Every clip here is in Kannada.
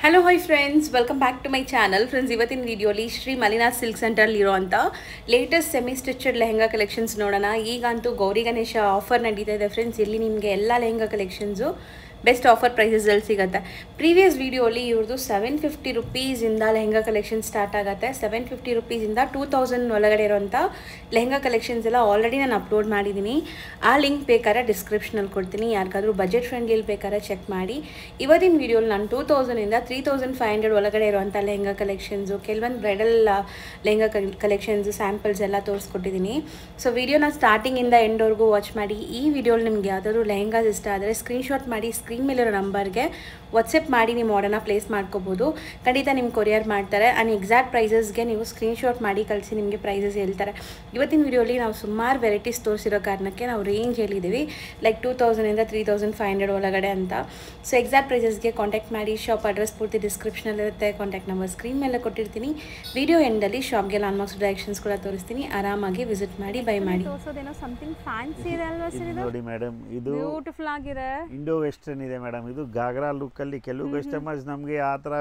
Hello hi friends, welcome back to my channel. Friends, ಇವತ್ತಿನ ವಿಡಿಯೋಲಿ ಶ್ರೀ ಮಲಿನಾ ಸಿಲ್ಕ್ ಸೆಂಟರ್ಲಿ ಇರೋಂಥ latest semi stitched lehenga collections ನೋಡೋಣ. ಈಗಂತೂ ಗೌರಿ ಗಣೇಶ ಆಫರ್ ನಡೀತಾ ಇದೆ ಫ್ರೆಂಡ್ಸ್. ಇಲ್ಲಿ ನಿಮಗೆ ಎಲ್ಲ ಲೆಹಂಗಾ ಕಲೆಕ್ಷನ್ಸು ಬೆಸ್ಟ್ ಆಫರ್ ಪ್ರೈಸಸಲ್ಲಿ ಸಿಗುತ್ತೆ. ಪ್ರೀವಿಯಸ್ ವಿಡಿಯೋಲಿ ಇವ್ರದ್ದು 750 ರುಪೀಸಿಂದ ಲೆಹಂಗಾ ಕಲೆಕ್ಷನ್ ಸ್ಟಾರ್ಟ್ ಆಗುತ್ತೆ. 750 ರುಪೀಸಿಂದ 2000 ಒಳಗಡೆ ಇರೋಂಥ ಲೆಹಂಗಾ ಕಲೆಕ್ಷನ್ಸ್ ಎಲ್ಲ ಆಲ್ರೆಡಿ ನಾನು ಅಪ್ಲೋಡ್ ಮಾಡಿದ್ದೀನಿ. ಆ ಲಿಂಕ್ ಬೇಕಾದ್ರೆ ಡಿಸ್ಕ್ರಿಪ್ಷನಲ್ಲಿ ಕೊಡ್ತೀನಿ. ಯಾರಿಗಾದ್ರೂ ಬಜೆಟ್ ಫ್ರೆಂಡ್ಲಿ ಬೇಕಾದ್ರೆ ಚೆಕ್ ಮಾಡಿ. ಇವತ್ತಿನ ವಿಡಿಯೋಲಿ ನಾನು 2000ಇಂದ 3500 ಒಳಗಡೆ ಇರುವಂಥ ಲೆಹಂಗಾ ಕಲೆಕ್ಷನ್ಸು, ಕೆಲವೊಂದು ಬ್ರೈಡಲ್ ಲೆಹಂಗಾ ಕಲೆಕ್ಷನ್ಸು ಸ್ಯಾಂಪಲ್ಸ್ ಎಲ್ಲ ತೋರಿಸ್ಕೊಟ್ಟಿದ್ದೀನಿ. ಸೊ ವಿಡಿಯೋನ ಸ್ಟಾರ್ಟಿಂಗಿಂದ ಎಂಡ್ವರೆಗೂ ವಾಚ್ ಮಾಡಿ. ಈ ವಿಡಿಯೋಲಿ ನಿಮ್ಗೆ ಯಾವುದಾದ್ರೂ ಲೆಹಂಗಾಸ್ ಇಷ್ಟ ಆದರೆ ಸ್ಕ್ರೀನ್ಶಾಟ್ ಮಾಡಿ ಸ್ಕ್ರೀನ್ ಮೇಲಿರೋ ನಂಬರ್ಗೆ ವಾಟ್ಸಪ್ ಮಾಡಿ ನೀವು ಆರ್ಡರ್ನ ಪ್ಲೇಸ್ ಮಾಡ್ಕೋಬೋದು. ಖಂಡಿತ ನಿಮ್ಗೆ ಕೊರಿಯರ್ ಮಾಡ್ತಾರೆ. ಆ್ಯಂಡ್ ಎಕ್ಸಾಕ್ಟ್ ಪ್ರೈಸಸ್ಗೆ ನೀವು ಸ್ಕ್ರೀನ್ಶಾಟ್ ಮಾಡಿ ಕಳಿಸಿ, ನಿಮಗೆ ಪ್ರೈಸಸ್ ಹೇಳ್ತಾರೆ. ಇವತ್ತಿನ ವಿಡಿಯೋಲಿ ನಾವು ಸುಮಾರು ವೆರೈಟೀಸ್ ತೋರಿಸಿರೋ ಕಾರಣಕ್ಕೆ ನಾವು ರೇಂಜ್ ಹೇಳಿದ್ದೀವಿ, ಲೈಕ್ 2000ಇಂದ 3500 ಒಳಗಡೆ ಅಂತ. ಸೊ ಎಕ್ಸಾಕ್ಟ್ ಪ್ರೈಸಸ್ಗೆ ಕಾಂಟ್ಯಾಕ್ಟ್ ಮಾಡಿ. ಶಾಪ್ ಅಡ್ರೆಸ್ ಪೂರ್ತಿ ಡಿಸ್ಕ್ರಿಪ್ಷನಲ್ಲಿರುತ್ತೆ, ಕಾಂಟ್ಯಾಕ್ಟ್ ನಂಬರ್ ಸ್ಕ್ರೀನ್ ಮೇಲೆ ಕೊಟ್ಟಿರ್ತೀನಿ. ವಿಡಿಯೋ ಎಂಡಲ್ಲಿ ಶಾಪ್ಗೆ ಲಾಂಡ್ಮಾರ್ಕ್ಸ್ ಡೈರೆಕ್ಷನ್ಸ್ ಕೂಡ ತೋರಿಸ್ತೀನಿ. ಆರಾಮಾಗಿ ವಿಸಿಟ್ ಮಾಡಿ ಬೈ ಮಾಡಿ. ತೋರಿಸೋದೇನೋ ಸಮಥಿಂಗ್ ಫ್ಯಾನ್ಸಿ ಇದೆ ಅಲ್ವಾ ಸರ್? ಇದು ನೋಡಿ ಮೇಡಮ್, ಇದು ಬ್ಯೂಟಿಫುಲ್ ಆಗಿದೆ, ಇಂಡೋ ವೆಸ್ಟರ್ನ್ ಇದೆ ಮೇಡಮ್. ಇದು ಗಾಗ್ರಾ ಲುಕ್ ಅಲ್ಲಿ ಕೆಲವು ಕಸ್ಟಮರ್ಸ್ ನಮಗೆ ಆ ಥರ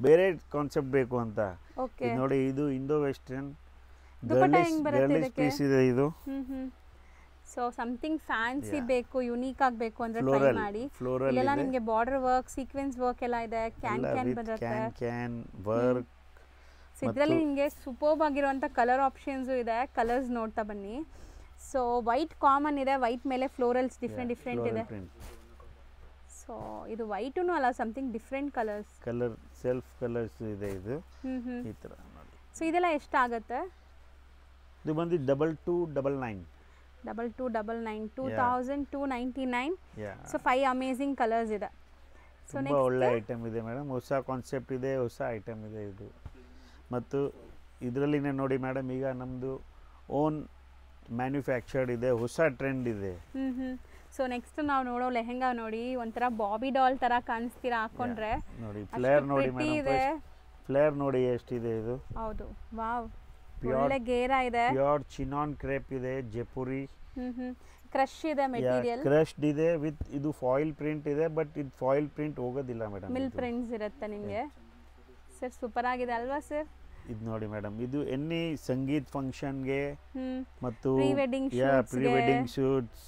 ಬೇರೆ ಕಾನ್ಸೆಪ್ಟ್ ಬೇಕು ಅಂತ. ಓಕೆ ನೋಡಿ, ಇದು ಇಂಡೋ ವೆಸ್ಟರ್ನ್ ದುಪಟ್ಟ ಹೆಂಗ್ ಬರುತ್ತೆ ಗರ್ಲಿಶ್ ಇದಕ್ಕೆ? ಪೀಸ್ ಇದೆ ಇದು. ಸೊ ಸಮಥಿಂಗ್ ಫ್ಯಾನ್ಸಿ ಬೇಕು, ಯುನೀಕ್ ಆಗಬೇಕು ಅಂದ್ರೆ ಟ್ರೈ ಫ್ಲೋರಲ್ ಮಾಡಿ. ಫ್ಲೋರಲ್ ಇಲ್ಲೆಲ್ಲ ಇದೆ, ನಿಮಗೆ ಬಾರ್ಡರ್ ವರ್ಕ್, ಸೀಕ್ವೆನ್ಸ್ ವರ್ಕ್ ಎಲ್ಲ ಇದೆ. ಕ್ಯಾನ್ ಬರುತ್ತೆ. Can work. ಸೊ ಇದರಲ್ಲಿ ನಿಮಗೆ ಸೂಪರ್ಬ್ ಆಗಿರುವಂಥ ಕಲರ್ ಆಪ್ಷನ್ಸು ಇದೆ. ಕಲರ್ಸ್ ನೋಡ್ತಾ ಬನ್ನಿ. ಸೊ ವೈಟ್ ಕಾಮನ್ ಇದೆ, ವೈಟ್ ಮೇಲೆ ಫ್ಲೋರಲ್ಸ್ ಡಿಫ್ರೆಂಟ್ ಇದೆ. ಸೊ ಇದು ವೈಟೂ ಅಲ್ಲ, something different colour self colours ಇದೆ ಇದು. ಈ ಥರ ನೋಡಿ. ಸೊ ಇದೆಲ್ಲ ಎಷ್ಟಾಗುತ್ತೆ? ಇದು ಬಂದು 2299. 2299, 2299. ಸೊ 5 ಅಮೇಜಿಂಗ್ ಕಲರ್ಸ್ ಇದೆ. ಸೊ ತುಂಬ ಒಳ್ಳೆ ಐಟಮ್ ಇದೆ ಮೇಡಮ್. ಹೊಸ ಕಾನ್ಸೆಪ್ಟ್ ಇದೆ, ಹೊಸ ಐಟಮ್ ಇದೆ ಇದು. ಮತ್ತು ಇದರಲ್ಲಿನೇ ನೋಡಿ ಮೇಡಮ್, ಈಗ ನಮ್ಮದು ಓನ್ ಮ್ಯಾನುಫ್ಯಾಕ್ಚರ್ಡ್ ಇದೆ, ಹೊಸ ಟ್ರೆಂಡ್ ಇದೆ. ಸೊ ನೆಕ್ಸ್ಟ್ ನಾವು ನೋಡೋ ಲೆಹೆಂಗಾ ನೋಡಿ, ಒಂಥರ ಬಾಬಿ ಡಾಲ್ ತರ ಕಾಣಿಸ್ತೀರಾ ಹಾಕೊಂಡ್ರೆ. ನೋಡಿ ಫ್ಲೇರ್ ನೋಡಿ ಮೇಡಮ್, ಫ್ಲೇರ್ ನೋಡಿ ಎಷ್ಟಿದೆ ಇದು. ಹೌದು, ವಾವ್, ಒಳ್ಳೆ ಗೇರಾ ಇದೆ. ಪ್ಯೂರ್ ಚಿನಾನ್ ಕ್ರೇಪ್ ಇದೆ, ಜೈಪುರಿ. ಕ್ರಶ್ ಇದೆ ಮೆಟೀರಿಯಲ್, ಕ್ರಶ್ಡ್ ಇದೆ ವಿತ್ ಇದು ಫಾಯಿಲ್ ಪ್ರಿಂಟ್ ಇದೆ. ಬಟ್ ಇದು ಫಾಯಿಲ್ ಪ್ರಿಂಟ್ ಹೋಗೋದಿಲ್ಲ ಮೇಡಮ್, ಮಿಲ್ ಪ್ರಿಂಟ್ಸ್ ಇರುತ್ತೆ ನಿಮಗೆ. ಸರ್ ಸೂಪರ್ ಆಗಿದೆ ಅಲ್ವಾ ಸರ್? ಇದು ನೋಡಿ ಮೇಡಮ್, ಇದು ಎನಿ ಸಂಗೀತ್ ಫಂಕ್ಷನ್ಗೆ ಮತ್ತು pre wedding shoots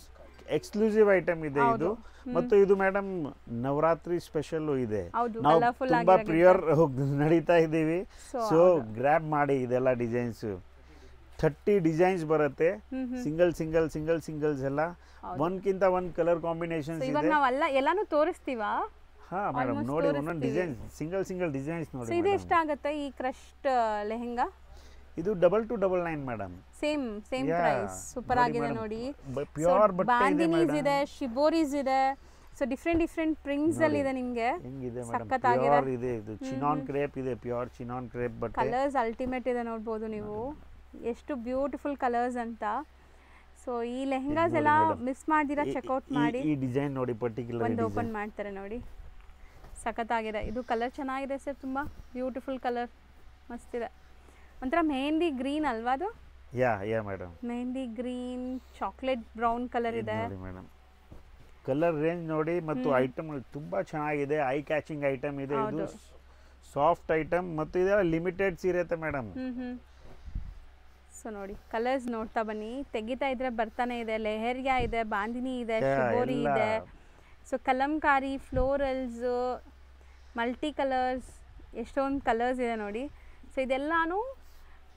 exclusive item ಇದೆ ಇದು. ಮತ್ತು ಇದು ಮೇಡಮ್ ನವರಾತ್ರಿ ಸ್ಪೆಷಲ್ ಇದೆ. ನಾವು ತುಂಬಾ ಪ್ರಿಯರ್ ನಡೀತಾ ಇದ್ದೀವಿ. ಸೊ ಗ್ರ್ಯಾಬ್ ಮಾಡಿ ಇದೆಲ್ಲ ಡಿಸೈನ್ಸ್. 30 ಡಿಸೈನ್ಸ್ ಬರುತ್ತೆ, ಸಿಂಗಲ್ಸ್ ಎಲ್ಲ ಒಂದ್ಕಿಂತ ಒಂದ್ ಕಲರ್ ಕಾಂಬಿನೇಷನ್ಸ್ ಇದೆ. ಇವಾಗ ನಾವೆಲ್ಲ ಎಲ್ಲಾನು ತೋರಿಸ್ತೀವಾ? ಹಾ ಮೇಡಮ್, ನೋಡಿ ಒಂದೊಂದು ಡಿಸೈನ್, ಸಿಂಗಲ್ ಡಿಸೈನ್ಸ್ ನೋಡಿ. ಇದು ಎಷ್ಟಾಗುತ್ತೆ ಈ ಕ್ರಶ್ಡ್ ಲೆಹೆಂಗಾ? ಇದು 2299 ಮೇಡಮ್. Same price. ಸೂಪರ್ ಆಗಿದೆ ನೋಡಿ. ಪ್ಯೂರ್ ಬಾಂದಿನೀಸ್ ಇದೆ, ಶಿಬೋರೀಸ್ ಇದೆ. ಸೊ ಡಿಫ್ರೆಂಟ್ ಪ್ರಿಂಟ್ಸ್ ಅಲ್ಲಿ ಇದೆ ನಿಮಗೆ. ಹೆಂಗಿದೆ ಮೇಡಮ್, ಪ್ಯೂರ್ ಇದೆ ಇದು. ಚಿನಾನ್ ಕ್ರೇಪ್ ಇದೆ, pure chinon crepe. But colours ultimate ಇದೆ, ನೋಡ್ಬೋದು ನೀವು ಎಷ್ಟು ಬ್ಯೂಟಿಫುಲ್ ಕಲರ್ಸ್ ಅಂತ. ಸೊ ಈ ಲೆಹೆಂಗಾಸ್ ಎಲ್ಲ ಮಿಸ್ ಮಾಡ್ದಿರಾ ಚೆಕ್ಔಟ್ ಮಾಡಿ. ಈ ಡಿಸೈನ್ ನೋಡಿ, ಪರ್ಟಿಕ್ಯುಲರ್ ಒಂದು ಓಪನ್ ಮಾಡ್ತಾರೆ ನೋಡಿ, ಸಖತ್ತಾಗಿದೆ. ಇದು ಕಲರ್ ಚೆನ್ನಾಗಿದೆ ಸರ್, ತುಂಬಾ ಬ್ಯೂಟಿಫುಲ್ ಕಲರ್, ಮಸ್ತಿದೆ. ಒಂಥರ ಮೆಹಂದಿ ಗ್ರೀನ್ ಅಲ್ವಾ ಅದು? Yeah madam, mehndi green, chocolate brown colour ಇದೆ ಮೇಡಮ್. ಕಲರ್ ರೇಂಜ್ ನೋಡಿ. ಮತ್ತು ಐಟಮ್ ತುಂಬಾ ಚೆನ್ನಾಗಿದೆ, ಐ ಕ್ಯಾಚಿಂಗ್ ಐಟಮ್ ಇದೆ. ಇದು ಸಾಫ್ಟ್ ಐಟಮ್ ಮತ್ತು ಇದೆಲ್ಲ ಲಿಮಿಟೆಡ್ಸ್ ಇರುತ್ತೆ ಮೇಡಮ್. ಸೊ ನೋಡಿ, ಕಲರ್ಸ್ ನೋಡ್ತಾ ಬನ್ನಿ. ತೆಗಿತಾ ಇದ್ರೆ ಬರ್ತಾನೆ ಇದೆ. ಲೆಹರಿಯಾ ಇದೆ, ಬಾಂದಿನಿ ಇದೆ, ಶಿಬೋರಿ ಇದೆ. So Kalamkari, florals, multi colours, ಎಷ್ಟೊಂದು ಕಲರ್ಸ್ ಇದೆ ನೋಡಿ. ಸೊ ಇದೆಲ್ಲಾನು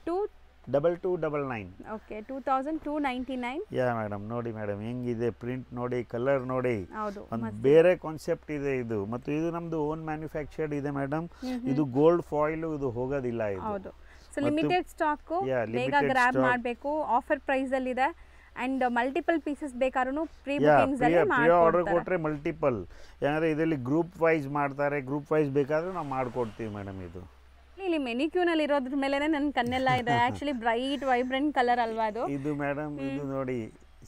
2299. ಓಕೆ, 2299. ಯಾ ಮೇಡಮ್, ನೋಡಿ ಮೇಡಮ್ ಹೆಂಗಿದೆ ಪ್ರಿಂಟ್ ನೋಡಿ, ಕಲರ್ ನೋಡಿ. ಹೌದು, ಒಂದು ಬೇರೆ ಕಾನ್ಸೆಪ್ಟ್ ಇದೆ ಇದು. ಮತ್ತು ಇದು ನಮ್ದು ಓನ್ ಮ್ಯಾನುಫ್ಯಾಕ್ಚರ್ಡ್ ಇದೆ ಮೇಡಮ್. ಇದು ಗೋಲ್ಡ್ ಫಾಯಿಲ್, ಇದು ಹೋಗೋದಿಲ್ಲ ಇದು. ಹೌದು. ಸೊ ಲಿಮಿಟೆಡ್ ಸ್ಟಾಕ್, ಬೇಗ ಗ್ರ್ಯಾಬ್ ಮಾಡಬೇಕು. ಆಫರ್ ಪ್ರೈಸ್ ಅಲ್ಲಿ ಇದೆ. ಅಂಡ್ ಮಲ್ಟಿಪಲ್ ಪೀಸಸ್ ಬೇಕಾದ್ರೂ ಪ್ರೀ ಬುಕಿಂಗ್ಸ್ ಅಲ್ಲಿ ಆರ್ಡರ್ ಕೊಟ್ರೆ ಮಲ್ಟಿಪಲ್, ಯಾಕಂದ್ರೆ ಇದರಲ್ಲಿ ಗ್ರೂಪ್ ವೈಸ್ ಮಾಡ್ತಾರೆ. ಗ್ರೂಪ್ ವೈಸ್ ಬೇಕಾದ್ರೆ ನಾವು ಮಾಡ್ಕೊಡ್ತೀವಿ ಮೇಡಮ್. ಇದು ಇಲ್ಲಿ ಮೆನಿಕ್ಯೂನಲ್ಲಿ ಇರೋದ್ರ ಮೇಲೆ ನನ್ನ ಕಣ್ಣೆಲ್ಲ ಇದೆ. ಆಕ್ಚುಲಿ ಬ್ರೈಟ್ ವೈಬ್ರೆಂಟ್ ಕಲರ್ ಅಲ್ವಾ ಅದು? ಇದು ಮೇಡಮ್, ಇದು ನೋಡಿ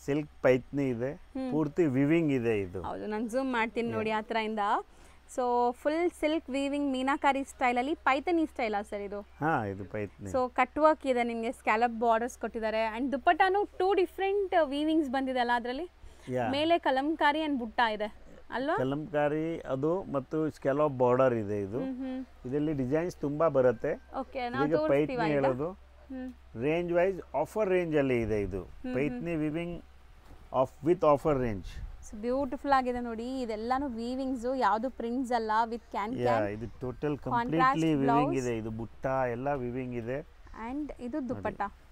ಸಿಲ್ಕ್ ಪೈತ್ನಿ ಇದೆ, ಪೂರ್ತಿ ವಿವಿಂಗ್ ಇದೆ ಇದು. ಹೌದು, ನಾನು ಝೂಮ್ ಮಾಡ್ತೀನಿ ನೋಡಿ ಆ ಥರ ಇಂದ. So full silk weaving meenakari ಸ್ಟೈಲಲ್ಲಿ ಪೈಥನಿ ಸ್ಟೈಲಾ ಸರ್ ಇದು? ಇದು ಪೈಥನಿ. ಸೊ ಕಟ್ ವರ್ಕ್ ಇದೆ, ನಿಮಗೆ ಸ್ಕ್ಯಾಲಪ್ ಬಾರ್ಡರ್ಸ್ ಕೊಟ್ಟಿದ್ದಾರೆ. ಆ್ಯಂಡ್ ದುಪ್ಪಟ್ಟಾನು 2 ಡಿಫ್ರೆಂಟ್ ವೀವಿಂಗ್ಸ್ ಬಂದಿದೆ ಅಲ್ಲ ಅದರಲ್ಲಿ. ಮೇಲೆ ಕಲಂಕಾರಿ ಆ್ಯಂಡ್ ಬುಟ್ಟ ಇದೆ, ಅಲ್ವಾ? ಕಲಂಕಾರಿ ಅದು ಮತ್ತು ಸ್ಕ್ಯಾಲಪ್ ಬಾರ್ಡರ್ ಇದೆ ಇದು. ಇದರಲ್ಲಿ ಡಿಸೈನ್ಸ್ ತುಂಬಾ ಬರುತ್ತೆ. ಓಕೆ, ಈಗ ಪೈತ್ನಿ ಹೇಳೋದು ರೇಂಜ್ ವೈಸ್ ಆಫರ್ ರೇಂಜ್ ಅಲ್ಲಿ ಇದೆ ಇದು. Paithani weaving with offer range. Beautiful ಆಗಿದೆ ನೋಡಿ, ಇದೆಲ್ಲಾನು ವೀವಿಂಗ್ಸ್, ಯಾವುದು ಪ್ರಿಂಟ್ಸ್ ಅಲ್ಲ, ವಿತ್ ಕ್ಯಾನ್ ಇದು ಟೋಟಲ್ ಕಂಪ್ಲೀಟ್ಲಿ ವಿವಿಂಗ್ ಇದೆ. ಇದು ಬುಟ್ಟ ಎಲ್ಲ ವಿವಿಂಗ್ ಇದೆ. ಅಂಡ್ ಇದು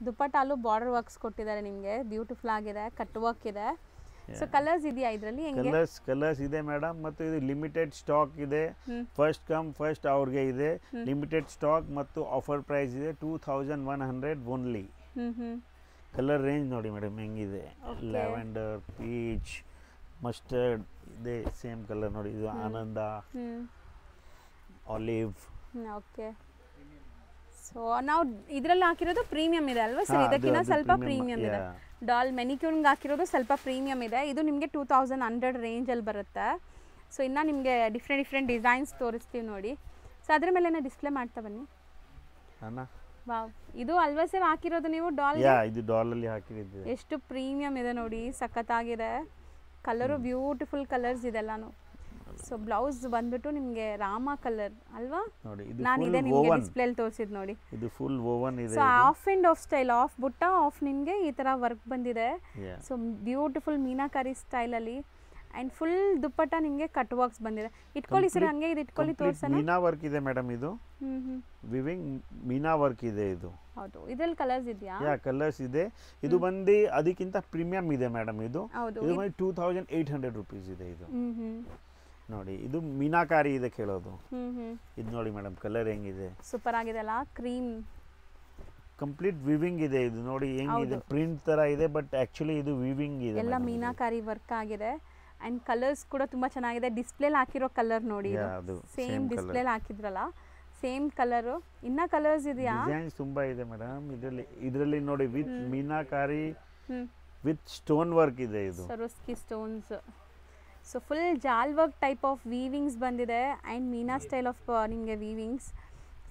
ದುಪ್ಪಟ್ಟಲ್ಲೂ ಬಾರ್ಡರ್ ವರ್ಕ್ಸ್ ಕೊಟ್ಟಿದ್ದಾರೆ ನಿಮಗೆ, ಬ್ಯೂಟಿಫುಲ್ ಆಗಿದೆ, ಕಟ್ ವರ್ಕ್ ಇದೆ. ಸೊ ಕಲರ್ಸ್ ಇದೆಯಾ ಇದರಲ್ಲಿ? ಹೆಂಗೆ ಕಲರ್ಸ್ ಇದೆ ಮೇಡಮ್. ಮತ್ತು ಇದು ಲಿಮಿಟೆಡ್ ಸ್ಟಾಕ್ ಇದೆ. ಫಸ್ಟ್ ಕಮ್ ಫಸ್ಟ್ ಅವ್ರಿಗೆ ಇದೆ ಲಿಮಿಟೆಡ್ ಸ್ಟಾಕ್ ಮತ್ತು ಆಫರ್ ಪ್ರೈಸ್ ಇದೆ 2100 ಓನ್ಲಿ. ಕಲರ್ ರೇಂಜ್ ನೋಡಿ ಮೇಡಮ್ ಹೆಂಗಿದೆ. ಲ್ಯಾವೆಂಡರ್, ಪೀಚ್, ಮಸ್ಟರ್ಡ್ ಇದೆ ಸೇಮ್ ಕಲರ್ ನೋಡಿ. ಇದು ಆನಂದ, ಆಲಿವ್. ಓಕೆ, ಸೊ ನಾವು ಇದರಲ್ಲಿ ಹಾಕಿರೋದು ಪ್ರೀಮಿಯಂ ಇದೆ ಅಲ್ವಾ ಸರ್? ಇದಕ್ಕಿಂತ ಸ್ವಲ್ಪ ಪ್ರೀಮಿಯಂ ಇದೆ. ಡಾಲ್ ಮೆನಿಕ್ಯೂರ್ಗೆ ಹಾಕಿರೋದು ಸ್ವಲ್ಪ ಪ್ರೀಮಿಯಂ ಇದೆ. ಇದು ನಿಮಗೆ 2100 ರೇಂಜಲ್ಲಿ ಬರುತ್ತೆ. ಸೊ ಇನ್ನು ನಿಮಗೆ ಡಿಫ್ರೆಂಟ್ ಡಿಸೈನ್ಸ್ ತೋರಿಸ್ತೀವಿ ನೋಡಿ. ಸೊ ಅದ್ರ ಮೇಲೆ ಡಿಸ್ಪ್ಲೇ ಮಾಡ್ತಾ ಬನ್ನಿ. ವಾವ್, ಇದು ಅಲ್ವಾ ಸರ್ ಹಾಕಿರೋದು ನೀವು ಡಾಲ್? ಇದು ಡಾಲಲ್ಲಿ ಹಾಕಿರೋದು. ಎಷ್ಟು ಪ್ರೀಮಿಯಂ ಇದೆ ನೋಡಿ, ಸಖತ್ತಾಗಿದೆ. ಕಲರು ಬ್ಯೂಟಿಫುಲ್ ಕಲರ್ಸ್ ಇದೆಲ್ಲಾನು. ಸೊ ಬ್ಲೌಸ್ ಬಂದ್ಬಿಟ್ಟು ನಿಮಗೆ ರಾಮ ಕಲರ್ ಅಲ್ವಾ? ನೋಡಿ ನಾನು ಇದೆ ನಿಮಗೆ ಡಿಸ್ಪ್ಲೇಲಿ ತೋರಿಸಿದ್ದು ನೋಡಿ. ಇದು ಫುಲ್ ಓವನ್ ಇದೆ. So of and of style, of ಬುಟ್ಟ ಆಫ್ ನಿಮಗೆ ಈ ತರ ವರ್ಕ್ ಬಂದಿದೆ. ಸೊ ಬ್ಯೂಟಿಫುಲ್ ಮೀನಾಕಾರಿ ಸ್ಟೈಲ್ ಅಲ್ಲಿ ಅಂಡ್ ಫುಲ್ ದುಪ್ಪಟ್ಟ ನಿಮಗೆ ಕಟ್ ವರ್ಕ್ಸ್ ಬಂದಿದೆ. ಇಟ್ಕೊಳ್ಳಿ ಸರ್, ಹಂಗೆ ಇದು ಇಟ್ಕೊಳ್ಳಿ ತೋರ್ಸೋಣ. ಮೀನಾ ವರ್ಕ್ ಇದೆ ಮೇಡಮ್. ಇದು ವಿವಿಂಗ್ ಮೀನಾ ವರ್ಕ್ ಇದೆ ಇದು. ಹೌದು, ಇದರಲ್ಲಿ ಕಲರ್ಸ್ ಇದೆಯಾ? ಕಲರ್ಸ್ ಇದೆ. ಇದು ಬಂದು ಅದಕ್ಕಿಂತ ಪ್ರೀಮಿಯಂ ಇದೆ ಮೇಡಮ್. ಇದು ಇದು 2800 ರೂಪೀಸ್ ಇದೆ ಇದು. ನೋಡಿ ಇದು ಮೀನಾಕಾರಿ ಇದೆ ಕೇಳೋದು. ಇದು ನೋಡಿ ಮೇಡಮ್ ಕಲರ್ ಹೆಂಗಿದೆ, ಸೂಪರ್ ಆಗಿದೆ ಅಲ್ಲ. ಕ್ರೀಮ್ ಕಂಪ್ಲೀಟ್ ವಿವಿಂಗ್ ಇದೆ. ಇದು ನೋಡಿ ಹೆಂಗಿದೆ, ಪ್ರಿಂಟ್ ತರ ಇದೆ ಬಟ್ ಆಕ್ಚುಲಿ ಇದು ವಿವಿಂಗ್ ಇದೆ. ಎಲ್ಲ ಮೀನಾಕಾರಿ ವರ್ಕ್ ಆಗಿದೆ ಅಂಡ್ ಕಲರ್ಸ್ ಕೂಡ ತುಂಬಾ ಚೆನ್ನಾಗಿದೆ. ಡಿಸ್ಪ್ಲೇಲಿ ಹಾಕಿರೋ ಕಲರ್ ನೋಡಿ, ಸೇಮ್ ಡಿಸ್ಪ್ಲೇಲಿ ಹಾಕಿದ್ರಲ್ಲ ಸೇಮ್ ಕಲರ್. ಇನ್ನ ಕಲರ್ಸ್ ಇದೆಯಾ? ಡಿಸೈನ್ಸ್ ತುಂಬಾ ಇದೆ ಮೇಡಮ್ ಇದರಲ್ಲಿ ನೋಡಿ. With meenakari with stone work ಇದೆ. ಇದು ಸರೋಸ್ಕಿ ಸ್ಟೋನ್ಸ್. ಸೊ ಫುಲ್ ಜಾಲ್ ವರ್ಕ್ ಟೈಪ್ ಆಫ್ ವೀವಿಂಗ್ಸ್ ಬಂದಿದೆ ಆ್ಯಂಡ್ ಮೀನಾ ಸ್ಟೈಲ್ ಆಫ್ ನಿಮಗೆ ವೀವಿಂಗ್ಸ್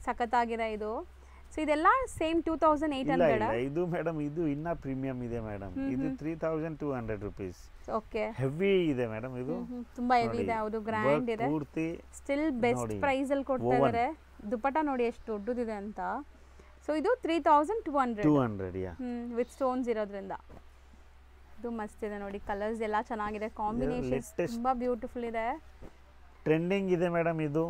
ಸಖತ್ತಾಗಿದೆ ಇದು. ಸೊ ಇದೆಲ್ಲ ಸೇಮ್ 2800. ಇದು ಮೇಡಮ್ ಇದು ಇನ್ನ ಪ್ರೀಮಿಯಂ ಇದೆ ಮೇಡಮ್. ಇದು 3200 ರೂಪೀಸ್. ಓಕೆ, ಹೆವಿ ಇದೆ ಮೇಡಮ್. ಇದು ತುಂಬಾ ಹೆವಿ ಇದೆ. ಹೌದು, ಗ್ರ್ಯಾಂಡ್ ಇದೆ. ಸ್ಟಿಲ್ ಬೆಸ್ಟ್ ಪ್ರೈಸ್ ಅಲ್ಲಿ ಕೊಡ್ತಾ ಇದ್ದಾರೆ. ದುಪ್ಪಟ್ಟ ನೋಡಿ ಎಷ್ಟು ದೊಡ್ಡದಿದೆ ಅಂತ. ಸೊ ಇದು 3200 ವಿತ್ ಸ್ಟೋನ್ಸ್ ಇರೋದ್ರಿಂದ. ಇದು ಮಸ್ತ್ ಇದೆ ನೋಡಿ, ಕಲರ್ಸ್ ಎಲ್ಲ ಚೆನ್ನಾಗಿದೆ, ಕಾಂಬಿನೇಷನ್ಸ್ ತುಂಬಾ ಬ್ಯೂಟಿಫುಲ್ ಇದೆ. ಟ್ರೆಂಡಿಂಗ್ ಇದೆ ಮೇಡಮ್ ಇದು.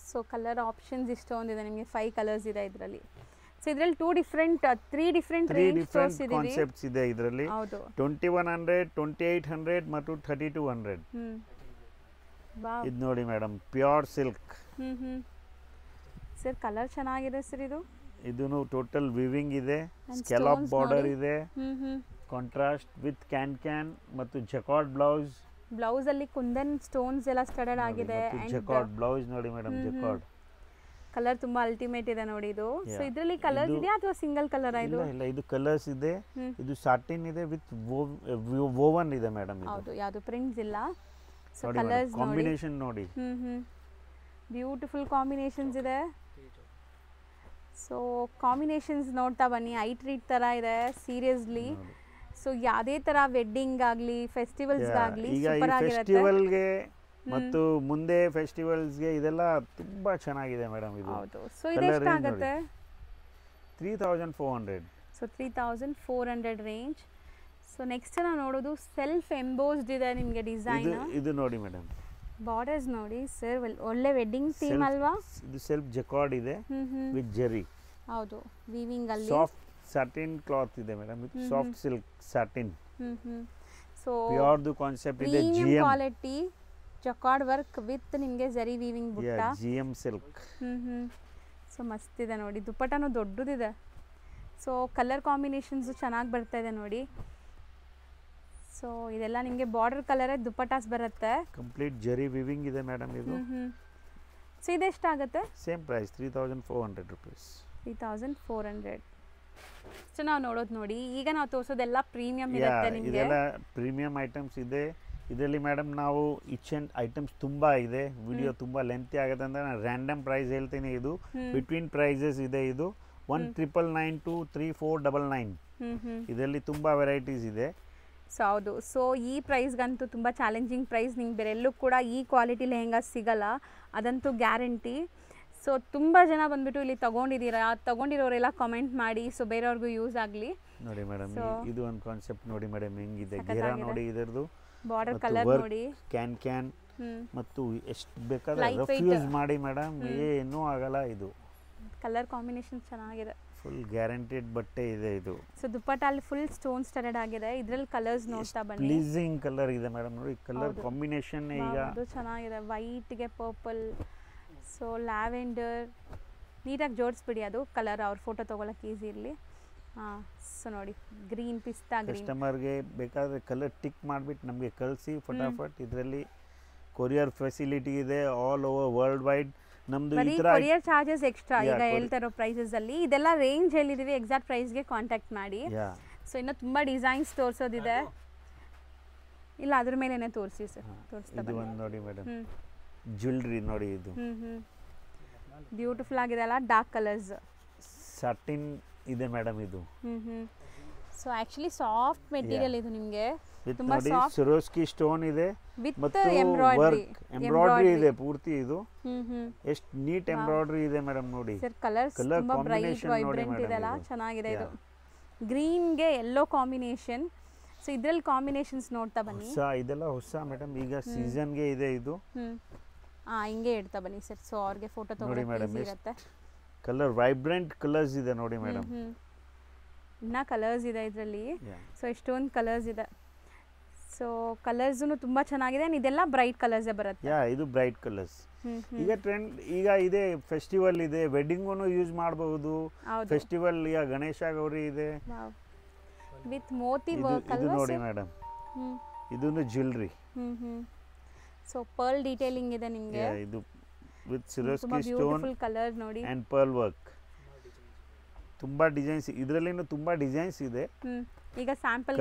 ಸೊ ಕಲರ್ ಆಪ್ಷನ್ಸ್ ಇಷ್ಟೊಂದಿದೆ ನಿಮಗೆ. 5 ಕಲರ್ಸ್ ಇದೆ ಇದರಲ್ಲಿ. ಸೊ ಇದರಲ್ಲಿ 3 ಡಿಫರೆಂಟ್ ರೇಂಜ್ ತೋರಿಸಿದೀವಿ. ಕಾನ್ಸೆಪ್ಟ್ಸ್ ಇದೆ ಇದರಲ್ಲಿ. ಹೌದು, 2100, 2800 ಮತ್ತು 3200. ವಾವ್, ಇದು ನೋಡಿ madam pure silk. Sir colour ಚೆನ್ನಾಗಿದೆ ಸರ್. ಇದು ಟೋಟಲ್ ವಿವಿಂಗ್ ಇದೆ, ಸ್ಕ್ಯಾಲಪ್ ಬಾರ್ಡರ್ ಇದೆ, ಕಾಂಟ್ರಾಸ್ಟ್ ವಿತ್ ಕ್ಯಾನ್ ಮತ್ತು ಜಕಾರ್ಡ್ ಬ್ಲೌಸ್ ಅಲ್ಲಿ ಕುಂದನ್ ಸ್ಟೋನ್ಸ್ ಎಲ್ಲ ಸ್ಟಡೆಡ್ ಆಗಿದೆ. ಜಕಾರ್ಡ್ ಬ್ಲೌಸ್ ನೋಡಿ ಮೇಡಮ್, ಜಕಾರ್ಡ್ ಕಲರ್ ತುಂಬಾ ಅಲ್ಟಿಮೇಟ್ ಇದೆ ನೋಡಿ ಇದು. ಸೊ ಇದರಲ್ಲಿ ಕಲರ್ಸ್ ಇದೆಯಾ ಅಥವಾ ಸಿಂಗಲ್ ಕಲರ್? ಇದು ಕಲರ್ಸ್ ಇದೆ. ಇದು ಸಾಟಿನ್ ಇದೆ ವಿತ್ ವೋವನ್ ಇದೆ ಮೇಡಮ್. ಹೌದು, ಯಾವುದು ಪ್ರಿಂಟ್ಸ್ ಇಲ್ಲ. ಸೊ ಕಲರ್ಸ್ ಕಾಂಬಿನೇಷನ್ ನೋಡಿ, ಬ್ಯೂಟಿಫುಲ್ ಕಾಂಬಿನೇಷನ್ಸ್ ಇದೆ. ಸೊ ಕಾಂಬಿನೇಷನ್ಸ್ ನೋಡ್ತಾ ಬನ್ನಿ, ಐ ಟ್ರೀಟ್ ಥರ ಇದೆ ಸೀರಿಯಸ್ಲಿ. ಸೊ ಯಾವುದೇ ಥರ ವೆಡ್ಡಿಂಗ್ ಆಗಲಿ ಫೆಸ್ಟಿವಲ್ಸ್ಗಾಗಲಿ ಸೂಪರ್ ಆಗಿರುತ್ತೆ. ಫೆಸ್ಟಿವಲ್ಗೆ ಮತ್ತು ಮುಂದೆ ಫೆಸ್ಟಿವಲ್ಸ್ಗೆ ಇದೆಲ್ಲ ತುಂಬ ಚೆನ್ನಾಗಿದೆ ಮೇಡಮ್ ಇದು. ಹೌದು. ಸೊ ಇದು ಎಷ್ಟಾಗುತ್ತೆ? 3400. So 3400 range. ಸೊ ನೆಕ್ಸ್ಟ್ ನಾವು ನೋಡೋದು ಸೆಲ್ಫ್ ಎಂಬೋಸ್ಡ್ ಇದೆ ನಿಮಗೆ ಡಿಸೈನ್. ಇದು ನೋಡಿ ಮೇಡಮ್, ಬಾರ್ಡರ್ಸ್ ನೋಡಿ ಸರ್, ಒಳ್ಳೆ ವೆಡ್ಡಿಂಗ್ ಥೀಮ್ ಅಲ್ವಾ? ಇದು ಸೆಲ್ಫ್ ಜಕಾರ್ಡ್ ಇದೆ ವಿತ್ ಜರಿ. ಹೌದು, ವೀವಿಂಗ್ ಅಲ್ಲಿ ಸಾಫ್ಟ್ ಸಾಟಿನ್ ಕ್ಲಾತ್ ಇದೆ ಮೇಡಮ್. ಇದು soft silk satin. So pure ದು ಕಾನ್ಸೆಪ್ಟ್ ಇದೆ. GM quality jacquard work with ನಿಮಗೆ ಜರಿ ವೀವಿಂಗ್ ಬುಟ್ಟ. GM silk. ಸೊ ಮಸ್ತ್ ಇದೆ ನೋಡಿ, ದುಪ್ಪಟ್ಟನೂ ದೊಡ್ಡದಿದೆ. ಸೊ ಕಲರ್ ಕಾಂಬಿನೇಷನ್ಸು ಚೆನ್ನಾಗಿ ಬರ್ತಾ ಇದೆ ನೋಡಿ. ಸೊ ಇದೆಲ್ಲ ನಿಮಗೆ ಬಾರ್ಡರ್ ಕಲರ್ ದುಪ್ಪಟ್ಟಾಸ್ ಬರುತ್ತೆ. ಕಂಪ್ಲೀಟ್ ಜರಿ ವಿವಿಂಗ್ ಇದೆ ಮೇಡಮ್ ಇದು. ಸೊ ಇದೆಷ್ಟಾಗುತ್ತೆ? Same price 3400 rupees. 3400. ಸೊ ನಾವು ನೋಡೋದು ನೋಡಿ, ಈಗ ನಾವು ತೋರಿಸೋದೆಲ್ಲ ಪ್ರೀಮಿಯಂ ಇರುತ್ತೆ ನಿಮಗೆ. ಇದೆಲ್ಲ ಪ್ರೀಮಿಯಂ ಐಟಮ್ಸ್ ಇದೆ ಇದರಲ್ಲಿ ಮೇಡಮ್. ನಾವು ಈಚ್ ಅಂಡ್ ಐಟಮ್ಸ್ ತುಂಬ ಇದೆ. ವಿಡಿಯೋ ತುಂಬ ಲೆಂತಿ ಆಗುತ್ತೆ ಅಂತ ನಾನು ರ್ಯಾಂಡಮ್ ಪ್ರೈಸ್ ಹೇಳ್ತೀನಿ. ಇದು ಬಿಟ್ವೀನ್ ಪ್ರೈಸಸ್ ಇದೆ. ಇದು 1999 to 3499. ಇದರಲ್ಲಿ ತುಂಬ ವೆರೈಟೀಸ್ ಇದೆ. ಸೊ ಹೌದು. ಸೊ ಈ ಪ್ರೈಸ್ಗಂತೂ ತುಂಬ ಚಾಲೆಂಜಿಂಗ್ ಪ್ರೈಸ್, ನಿಮ್ಗೆ ಬೇರೆಲ್ಲೂ ಕೂಡ ಈ ಕ್ವಾಲಿಟಿ ಲೆಹೆಂಗಾ ಸಿಗಲ್ಲ, ಅದಂತೂ ಗ್ಯಾರಂಟಿ. ಸೊ ತುಂಬ ಜನ ಬಂದ್ಬಿಟ್ಟು ಇಲ್ಲಿ ತಗೊಂಡಿರೋರೆಲ್ಲ ಕಮೆಂಟ್ ಮಾಡಿ, ಸೊ ಬೇರೆಯವ್ರಿಗೂ ಯೂಸ್ ಆಗಲಿ. ನೋಡಿ ಮೇಡಮ್, ಇದು ಒಂದು ಕಾನ್ಸೆಪ್ಟ್ ನೋಡಿ ಮೇಡಮ್ ಹೆಂಗಿದೆ, ಘೇರಾ ನೋಡಿ ಇದರದು, ಬಾರ್ಡರ್ ಕಲರ್ ನೋಡಿ, ಕ್ಯಾನ್ ಮತ್ತು ಎಷ್ಟು ಬೇಕಾದ್ರೆ ರೆಫ್ಯೂಸ್ ಮಾಡಿ ಮೇಡಮ್, ಏನೂ ಆಗಲ್ಲ. ಇದು ಕಲರ್ ಕಾಂಬಿನೇಷನ್ ಚೆನ್ನಾಗಿದೆ, ಫುಲ್ ಗ್ಯಾರಂಟಿಡ್ ಬಟ್ಟೆ ಇದೆ ಇದು. ಸೊ ದುಪ್ಪಟ್ಟಲ್ಲಿ ಫುಲ್ ಸ್ಟೋನ್ ಸ್ಟಡೆಡ್ ಆಗಿದೆ. ಇದರಲ್ಲಿ ಕಲರ್ಸ್ ನೋಡ್ತಾ ಬನ್ನಿ, ಪ್ಲೀಸಿಂಗ್ ಕಲರ್ ಇದೆ ಮೇಡಮ್. ನೋಡಿ ಕಲರ್ ಕಾಂಬಿನೇಷನ್ ಈಗ ಅದು ಚೆನ್ನಾಗಿದೆ, ವೈಟ್ಗೆ ಪರ್ಪಲ್, ಸೊ ಲ್ಯಾವೆಂಡರ್, ನೀಟಾಗಿ ಜೋಡಿಸ್ಬಿಡಿ ಅದು ಕಲರ್, ಅವ್ರ ಫೋಟೋ ತೊಗೊಳಕ್ಕೆ ಈಸಿ ಇರಲಿ. ಹಾಂ, ಸೊ ನೋಡಿ ಗ್ರೀನ್, ಪಿಸ್ತಾ ಗ್ರೀನ್. ಕಸ್ಟಮರ್ಗೆ ಬೇಕಾದರೆ ಕಲರ್ ಟಿಕ್ ಮಾಡಿಬಿಟ್ಟು ನಮಗೆ ಕಳಿಸಿ ಫಟಾಫಟ್. ಇದರಲ್ಲಿ ಕೊರಿಯರ್ ಫೆಸಿಲಿಟಿ ಇದೆ ಆಲ್ ಓವರ್ ವರ್ಲ್ಡ್ ವೈಡ್. ನಮ್ಮದು ಈ ಥರ ಕೊರಿಯರ್ ಚಾರ್ಜಸ್ ಎಕ್ಸ್ಟ್ರಾ ಈಗ ಹೇಳ್ತಾ ಇರೋ ಪ್ರೈಸಸಲ್ಲಿ. ಇದೆಲ್ಲ ರೇಂಜ್ ಹೇಳಿದ್ದೀವಿ, ಎಕ್ಸಾಕ್ಟ್ ಪ್ರೈಸ್ಗೆ ಕಾಂಟ್ಯಾಕ್ಟ್ ಮಾಡಿ. ಸೊ ಇನ್ನೂ ತುಂಬ ಡಿಸೈನ್ಸ್ ತೋರಿಸೋದಿದೆ, ಇಲ್ಲ ಅದ್ರ ಮೇಲೇ ತೋರಿಸಿ ಸರ್, ತೋರಿಸ್ತಾ ಇದು ಒಂದು ನೋಡಿ ಮೇಡಮ್, ಜ್ಯುವೆಲ್ರಿ ನೋಡಿ ಇದು ಬ್ಯೂಟಿಫುಲ್ ಆಗಿದೆ ಅಲ್ಲ, ಡಾರ್ಕ್ ಕಲರ್ಸ್ ಸಾಟಿನ್ ಇದೆ ಮೇಡಮ್ ಇದು. ಸೊ ಆಕ್ಚುಲಿ ಸಾಫ್ಟ್ ಮೆಟೀರಿಯಲ್ ಇದು, ನಿಮಗೆ ತುಂಬಾ ಸಾಫ್ಟ್. ಸಿರೋಸ್ಕಿ ಸ್ಟೋನ್ ಇದೆ ಮತ್ತು ಎಂಬ್ರಾಯ್ಡರಿ ಇದೆ ಪೂರ್ತಿ. ಇದು ಎಷ್ಟು ನೀಟ್ ಎಂಬ್ರಾಯ್ಡರಿ ಇದೆ ಮೇಡಮ್ ನೋಡಿ. ಸರ್ ಕಲರ್ಸ್ ತುಂಬಾ ಬ್ರೈಟ್ ವೈಬ್ರೆಂಟ್ ಇದೆ ಅಲ್ಲ, ಚೆನ್ನಾಗಿದೆ ಇದು. ಗ್ರೀನ್ಗೆ ಯೆಲ್ಲೋ ಕಾಂಬಿನೇಷನ್. ಸೊ ಇದ್ರಲ್ಲಿ ಕಾಂಬಿನೇಷನ್ಸ್ ನೋಡ್ತಾ ಬನ್ನಿ. ಇದೆಲ್ಲ ಹೊಸ ಮೇಡಮ್, ಈಗ ಸೀಸನ್ಗೆ ಇದೆ ಇದು. ಹಿಂಗೆ ಇಡ್ತಾ ಬನ್ನಿ ಸರ್, ಸೊ ಅವ್ರಿಗೆ ಫೋಟೋ ತಗೊಳ್ಳೋಕೆ ಇರುತ್ತೆ. ಕಲರ್ ವೈಬ್ರೆಂಟ್ ಕಲರ್ಸ್ ಇದೆ ನೋಡಿ ಮೇಡಮ್. ಇನ್ನ ಕಲರ್ಸ್ ಇದೆ ಇದರಲ್ಲಿ, ಸೊ ಎಷ್ಟೊಂದು ಕಲರ್ಸ್ ಇದೆ. ಸೊ ಕಲರ್ಸು ತುಂಬ ಚೆನ್ನಾಗಿದೆ, ಇದೆಲ್ಲ ಬ್ರೈಟ್ ಕಲರ್ಸೇ ಬರುತ್ತೆ. ಇದು ಬ್ರೈಟ್ ಕಲರ್ಸ್. ಈಗ ಟ್ರೆಂಡ್ ಈಗ ಇದೆ, ಫೆಸ್ಟಿವಲ್ ಇದೆ, ವೆಡ್ಡಿಂಗೂ ಯೂಸ್ ಮಾಡಬಹುದು. ಫೆಸ್ಟಿವಲ್ ಈಗ ಗಣೇಶ ಗೌರಿ ಇದೆ ವಿತ್ ಮೋತಿ ವರ್ಕ್. ಇದು ನೋಡಿ ಮೇಡಮ್, ಇದನ್ನು ಜ್ಯುವೆಲ್ರಿ. ಸೊ ಪರ್ಲ್ ಡೀಟೇಲಿಂಗ್ ಇದೆ ನಿಮಗೆ. ಇದು ವಿತ್ ಸಿರೋಸ್ಕಿ ಸ್ಟೋನ್ ಕಲರ್ ನೋಡಿ ಅಂಡ್ ಪರ್ಲ್ ವರ್ಕ್. ತುಂಬಾ ಡಿಸೈನ್ಸ್ ಇದರಲ್ಲಿನೂ ತುಂಬಾ ಡಿಸೈನ್ಸ್ ಇದೆ. ಈಗ ಸ್ಯಾಂಪಲ್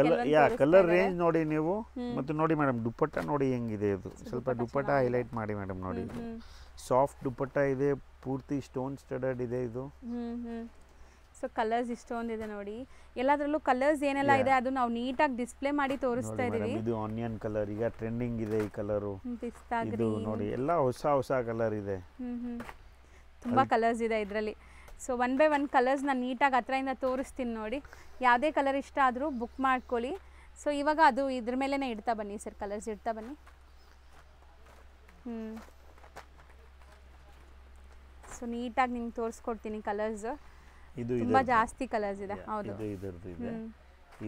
ಕಲರ್ ರೇಂಜ್ ನೋಡಿ ನೀವು. ಮತ್ತು ನೋಡಿ ಮೇಡಮ್, ದುಪ್ಪಟ್ಟ ನೋಡಿ ಹೆಂಗಿದೆ ಇದು. ಸ್ವಲ್ಪ ದುಪ್ಪಟ್ಟ ಹೈಲೈಟ್ ಮಾಡಿ ಮೇಡಮ್ ನೋಡಿ. ಸಾಫ್ಟ್ ದುಪ್ಪಟ್ಟ ಇದೆ, ಪೂರ್ತಿ ಸ್ಟೋನ್ ಸ್ಟಡೆಡ್ ಇದೆ ಇದು. ಸೊ ಕಲರ್ಸ್ ಇಷ್ಟೊಂದಿದೆ ನೋಡಿ. ಎಲ್ಲದರಲ್ಲೂ ಕಲರ್ಸ್ ಏನೆಲ್ಲ ಇದೆ ಅದು ನಾವು ನೀಟಾಗಿ ಡಿಸ್ಪ್ಲೇ ಮಾಡಿ ತೋರಿಸ್ತಾ ಇದೀವಿ. ಇದು ಆನಿಯನ್ ಕಲರ್ ಈಗ ಟ್ರೆಂಡಿಂಗ್ ಇದೆ, ಈ ಕಲರ್. ಇದು ನೋಡಿ ಎಲ್ಲ ಹೊಸ ಕಲರ್ ಇದೆ. ತುಂಬಾ ಕಲರ್ಸ್ ಇದೆ ಇದರಲ್ಲಿ. So one by one colours ನಾನು ನೀಟಾಗಿ ಹತ್ರದಿಂದ ತೋರಿಸ್ತೀನಿ ನೋಡಿ. ಯಾವುದೇ ಕಲರ್ ಇಷ್ಟ ಆದರೂ ಬುಕ್ ಮಾಡ್ಕೊಳ್ಳಿ. ಸೊ ಇವಾಗ ಅದು ಇದ್ರ ಮೇಲೇ ಇಡ್ತಾ ಬನ್ನಿ ಸರ್, ಕಲರ್ಸ್ ಇಡ್ತಾ ಬನ್ನಿ. ಸೊ ನೀಟಾಗಿ ನಿಮ್ಗೆ ತೋರಿಸ್ಕೊಡ್ತೀನಿ ಕಲರ್ಸ್. ತುಂಬಾ ಜಾಸ್ತಿ ಕಲರ್ಸ್ ಇದೆ. ಹೌದು,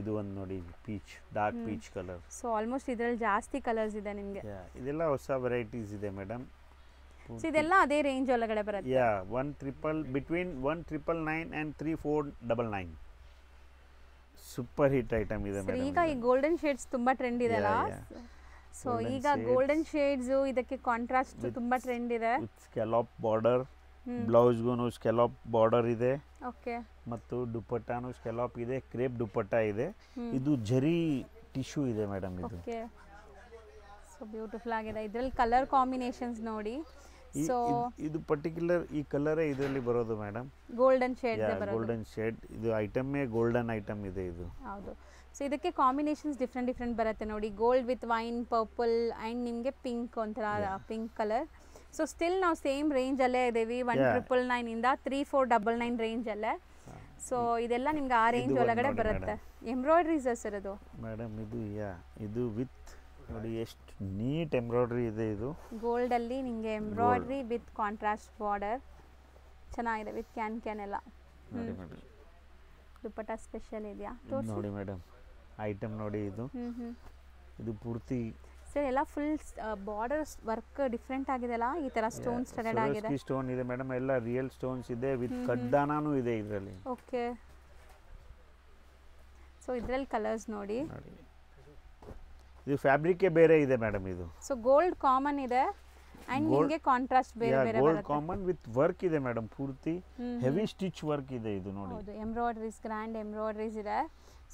ಇದು ಒಂದು ನೋಡಿ peach, dark peach colour. So almost ಇದರಲ್ಲಿ ಜಾಸ್ತಿ ಕಲರ್ಸ್ ಇದೆ ನಿಮಗೆ. ಇದೆಲ್ಲ ಹೊಸ ವೆರೈಟೀಸ್ ಇದೆ ಮೇಡಮ್. ಸೊ ಇದೆಲ್ಲ ಅದೇ ರೇಂಜ್ ಒಳಗಡೆ ಬರುತ್ತೆ. 1,000 between 1,999 and 3,499. Super hit item ಇದೆ ಮೇಡಮ್. ಈಗ ಈ ಗೋಲ್ಡನ್ ಶೇಡ್ಸ್ ತುಂಬಾ ಟ್ರೆಂಡ್ ಇದೆ ಅಲ್ಲ. ಸೊ ಈಗ ಗೋಲ್ಡನ್ ಶೇಡ್ಸ್ ಇದಕ್ಕೆ ಕಾಂಟ್ರಾಸ್ಟ್ ತುಂಬಾ ಟ್ರೆಂಡ್ ಇದೆ. ಸ್ಕ್ಯಾಲಪ್ ಬಾರ್ಡರ್, ಬ್ಲೌಸ್ಗೂ ಸ್ಕ್ಯಾಲಪ್ ಬಾರ್ಡರ್ ಇದೆ. ಓಕೆ. ಮತ್ತು ದುಪ್ಪಟ್ಟಾನು ಸ್ಕ್ಯಾಲಪ್ ಇದೆ, ಕ್ರೇಪ್ ದುಪ್ಪಟ್ಟ ಇದೆ. ಇದು ಜರಿ ಟಿಶ್ಯೂ ಇದೆ ಮೇಡಮ್ ಇದು. ಓಕೆ. ಸೊ ಬ್ಯೂಟಿಫುಲ್ ಆಗಿದೆ. ಇದರಲ್ಲಿ ಕಲರ್ ಕಾಂಬಿನೇಷನ್ಸ್ ನೋಡಿ. ಸೊ ಇದು ಪರ್ಟಿಕ್ಯುಲರ್ ಈ ಕಲರೇ ಇದರಲ್ಲಿ ಬರೋದು ಮೇಡಮ್, ಗೋಲ್ಡನ್ ಶೇಡ್ ಬರೋದು. ಗೋಲ್ಡನ್ ಶೇಡ್ ಇದು ಐಟಮೇ ಗೋಲ್ಡನ್ ಐಟಮ್ ಇದೆ ಇದು. ಹೌದು. ಸೊ ಇದಕ್ಕೆ ಕಾಂಬಿನೇಷನ್ಸ್ ಡಿಫ್ರೆಂಟ್ ಬರುತ್ತೆ ನೋಡಿ. Gold with wine, purple and ನಿಮಗೆ ಪಿಂಕ್, ಒಂಥರ ಪಿಂಕ್ ಕಲರ್. ಸೊ ಸ್ಟಿಲ್ ನಾವು ಸೇಮ್ ರೇಂಜಲ್ಲೇ ಇದ್ದೀವಿ. 1,999 ಇಂದ 3,499 ರೇಂಜಲ್ಲೇ. ಸೊ ಇದೆಲ್ಲ ನಿಮ್ಗೆ ಆ ರೇಂಜ್ ಒಳಗಡೆ ಬರುತ್ತೆ. ಎಂಬ್ರಾಯ್ಡ್ರೀಸ್ ಸರ್ ಅದು ಮೇಡಮ್. ಇದು ವಿತ್ ನೋಡಿ ಎಷ್ಟು ನೀಟ್ ಎಂಬ್ರಾಯ್ಡ್ರಿ ಇದೆ. ಇದು ಗೋಲ್ಡಲ್ಲಿ ನಿಮಗೆ ಎಂಬ್ರಾಯ್ಡ್ರಿ ವಿತ್ ಕಾಂಟ್ರಾಸ್ಟ್ ಬಾರ್ಡರ್ ಚೆನ್ನಾಗಿದೆ, ವಿತ್ ಕ್ಯಾನ್ ಎಲ್ಲ. ದುಪ್ಪಟ್ಟ ಸ್ಪೆಷಲ್ ಇದೆಯಾ ನೋಡಿ ಮೇಡಮ್, ಐಟಮ್ ನೋಡಿ. ಇದು ಪೂರ್ತಿ ಸರ್ ಎಲ್ಲ ಫುಲ್ ಬಾರ್ಡರ್ ವರ್ಕ್ ಡಿಫ್ರೆಂಟ್ ಆಗಿದೆ ಅಲ್ಲ, ಈ ತರ ಸ್ಟೋನ್ ಸ್ಟಡೆಡ್ ಆಗಿದೆ. ಸ್ಟೋನ್ ಇದೆ ಮೇಡಮ್, ಎಲ್ಲ ರಿಯಲ್ ಸ್ಟೋನ್ಸ್ ಇದೆ, ವಿತ್ ಕಡ್ಡಾನೂ ಇದೆ ಇದರಲ್ಲಿ. ಓಕೆ. ಸೊ ಇದರಲ್ಲಿ ಕಲರ್ಸ್ ನೋಡಿ. ಇದು ಫ್ಯಾಬ್ರಿಕ್ ಬೇರೆ ಇದೆ ಮೇಡಮ್ ಇದು. ಸೊ ಗೋಲ್ಡ್ ಕಾಮನ್ ಇದೆ ಅಂಡ್ ನಿಮಗೆ ಕಾಂಟ್ರಾಸ್ಟ್ ಬೇರೆ ಬೇರೆ ಗೋಲ್ಡ್ ಕಾಮನ್ ವಿತ್ ವರ್ಕ್ ಇದೆ ಮೇಡಮ್, ಪೂರ್ತಿ ಹೆವಿ ಸ್ಟಿಚ್ ವರ್ಕ್ ಇದೆ ಇದು ನೋಡಿ. ಹೌದು, ಎಂಬ್ರಾಯ್ಡರೀಸ್, ಗ್ರ್ಯಾಂಡ್ ಎಂಬ್ರಾಯ್ಡರೀಸ್ ಇದೆ.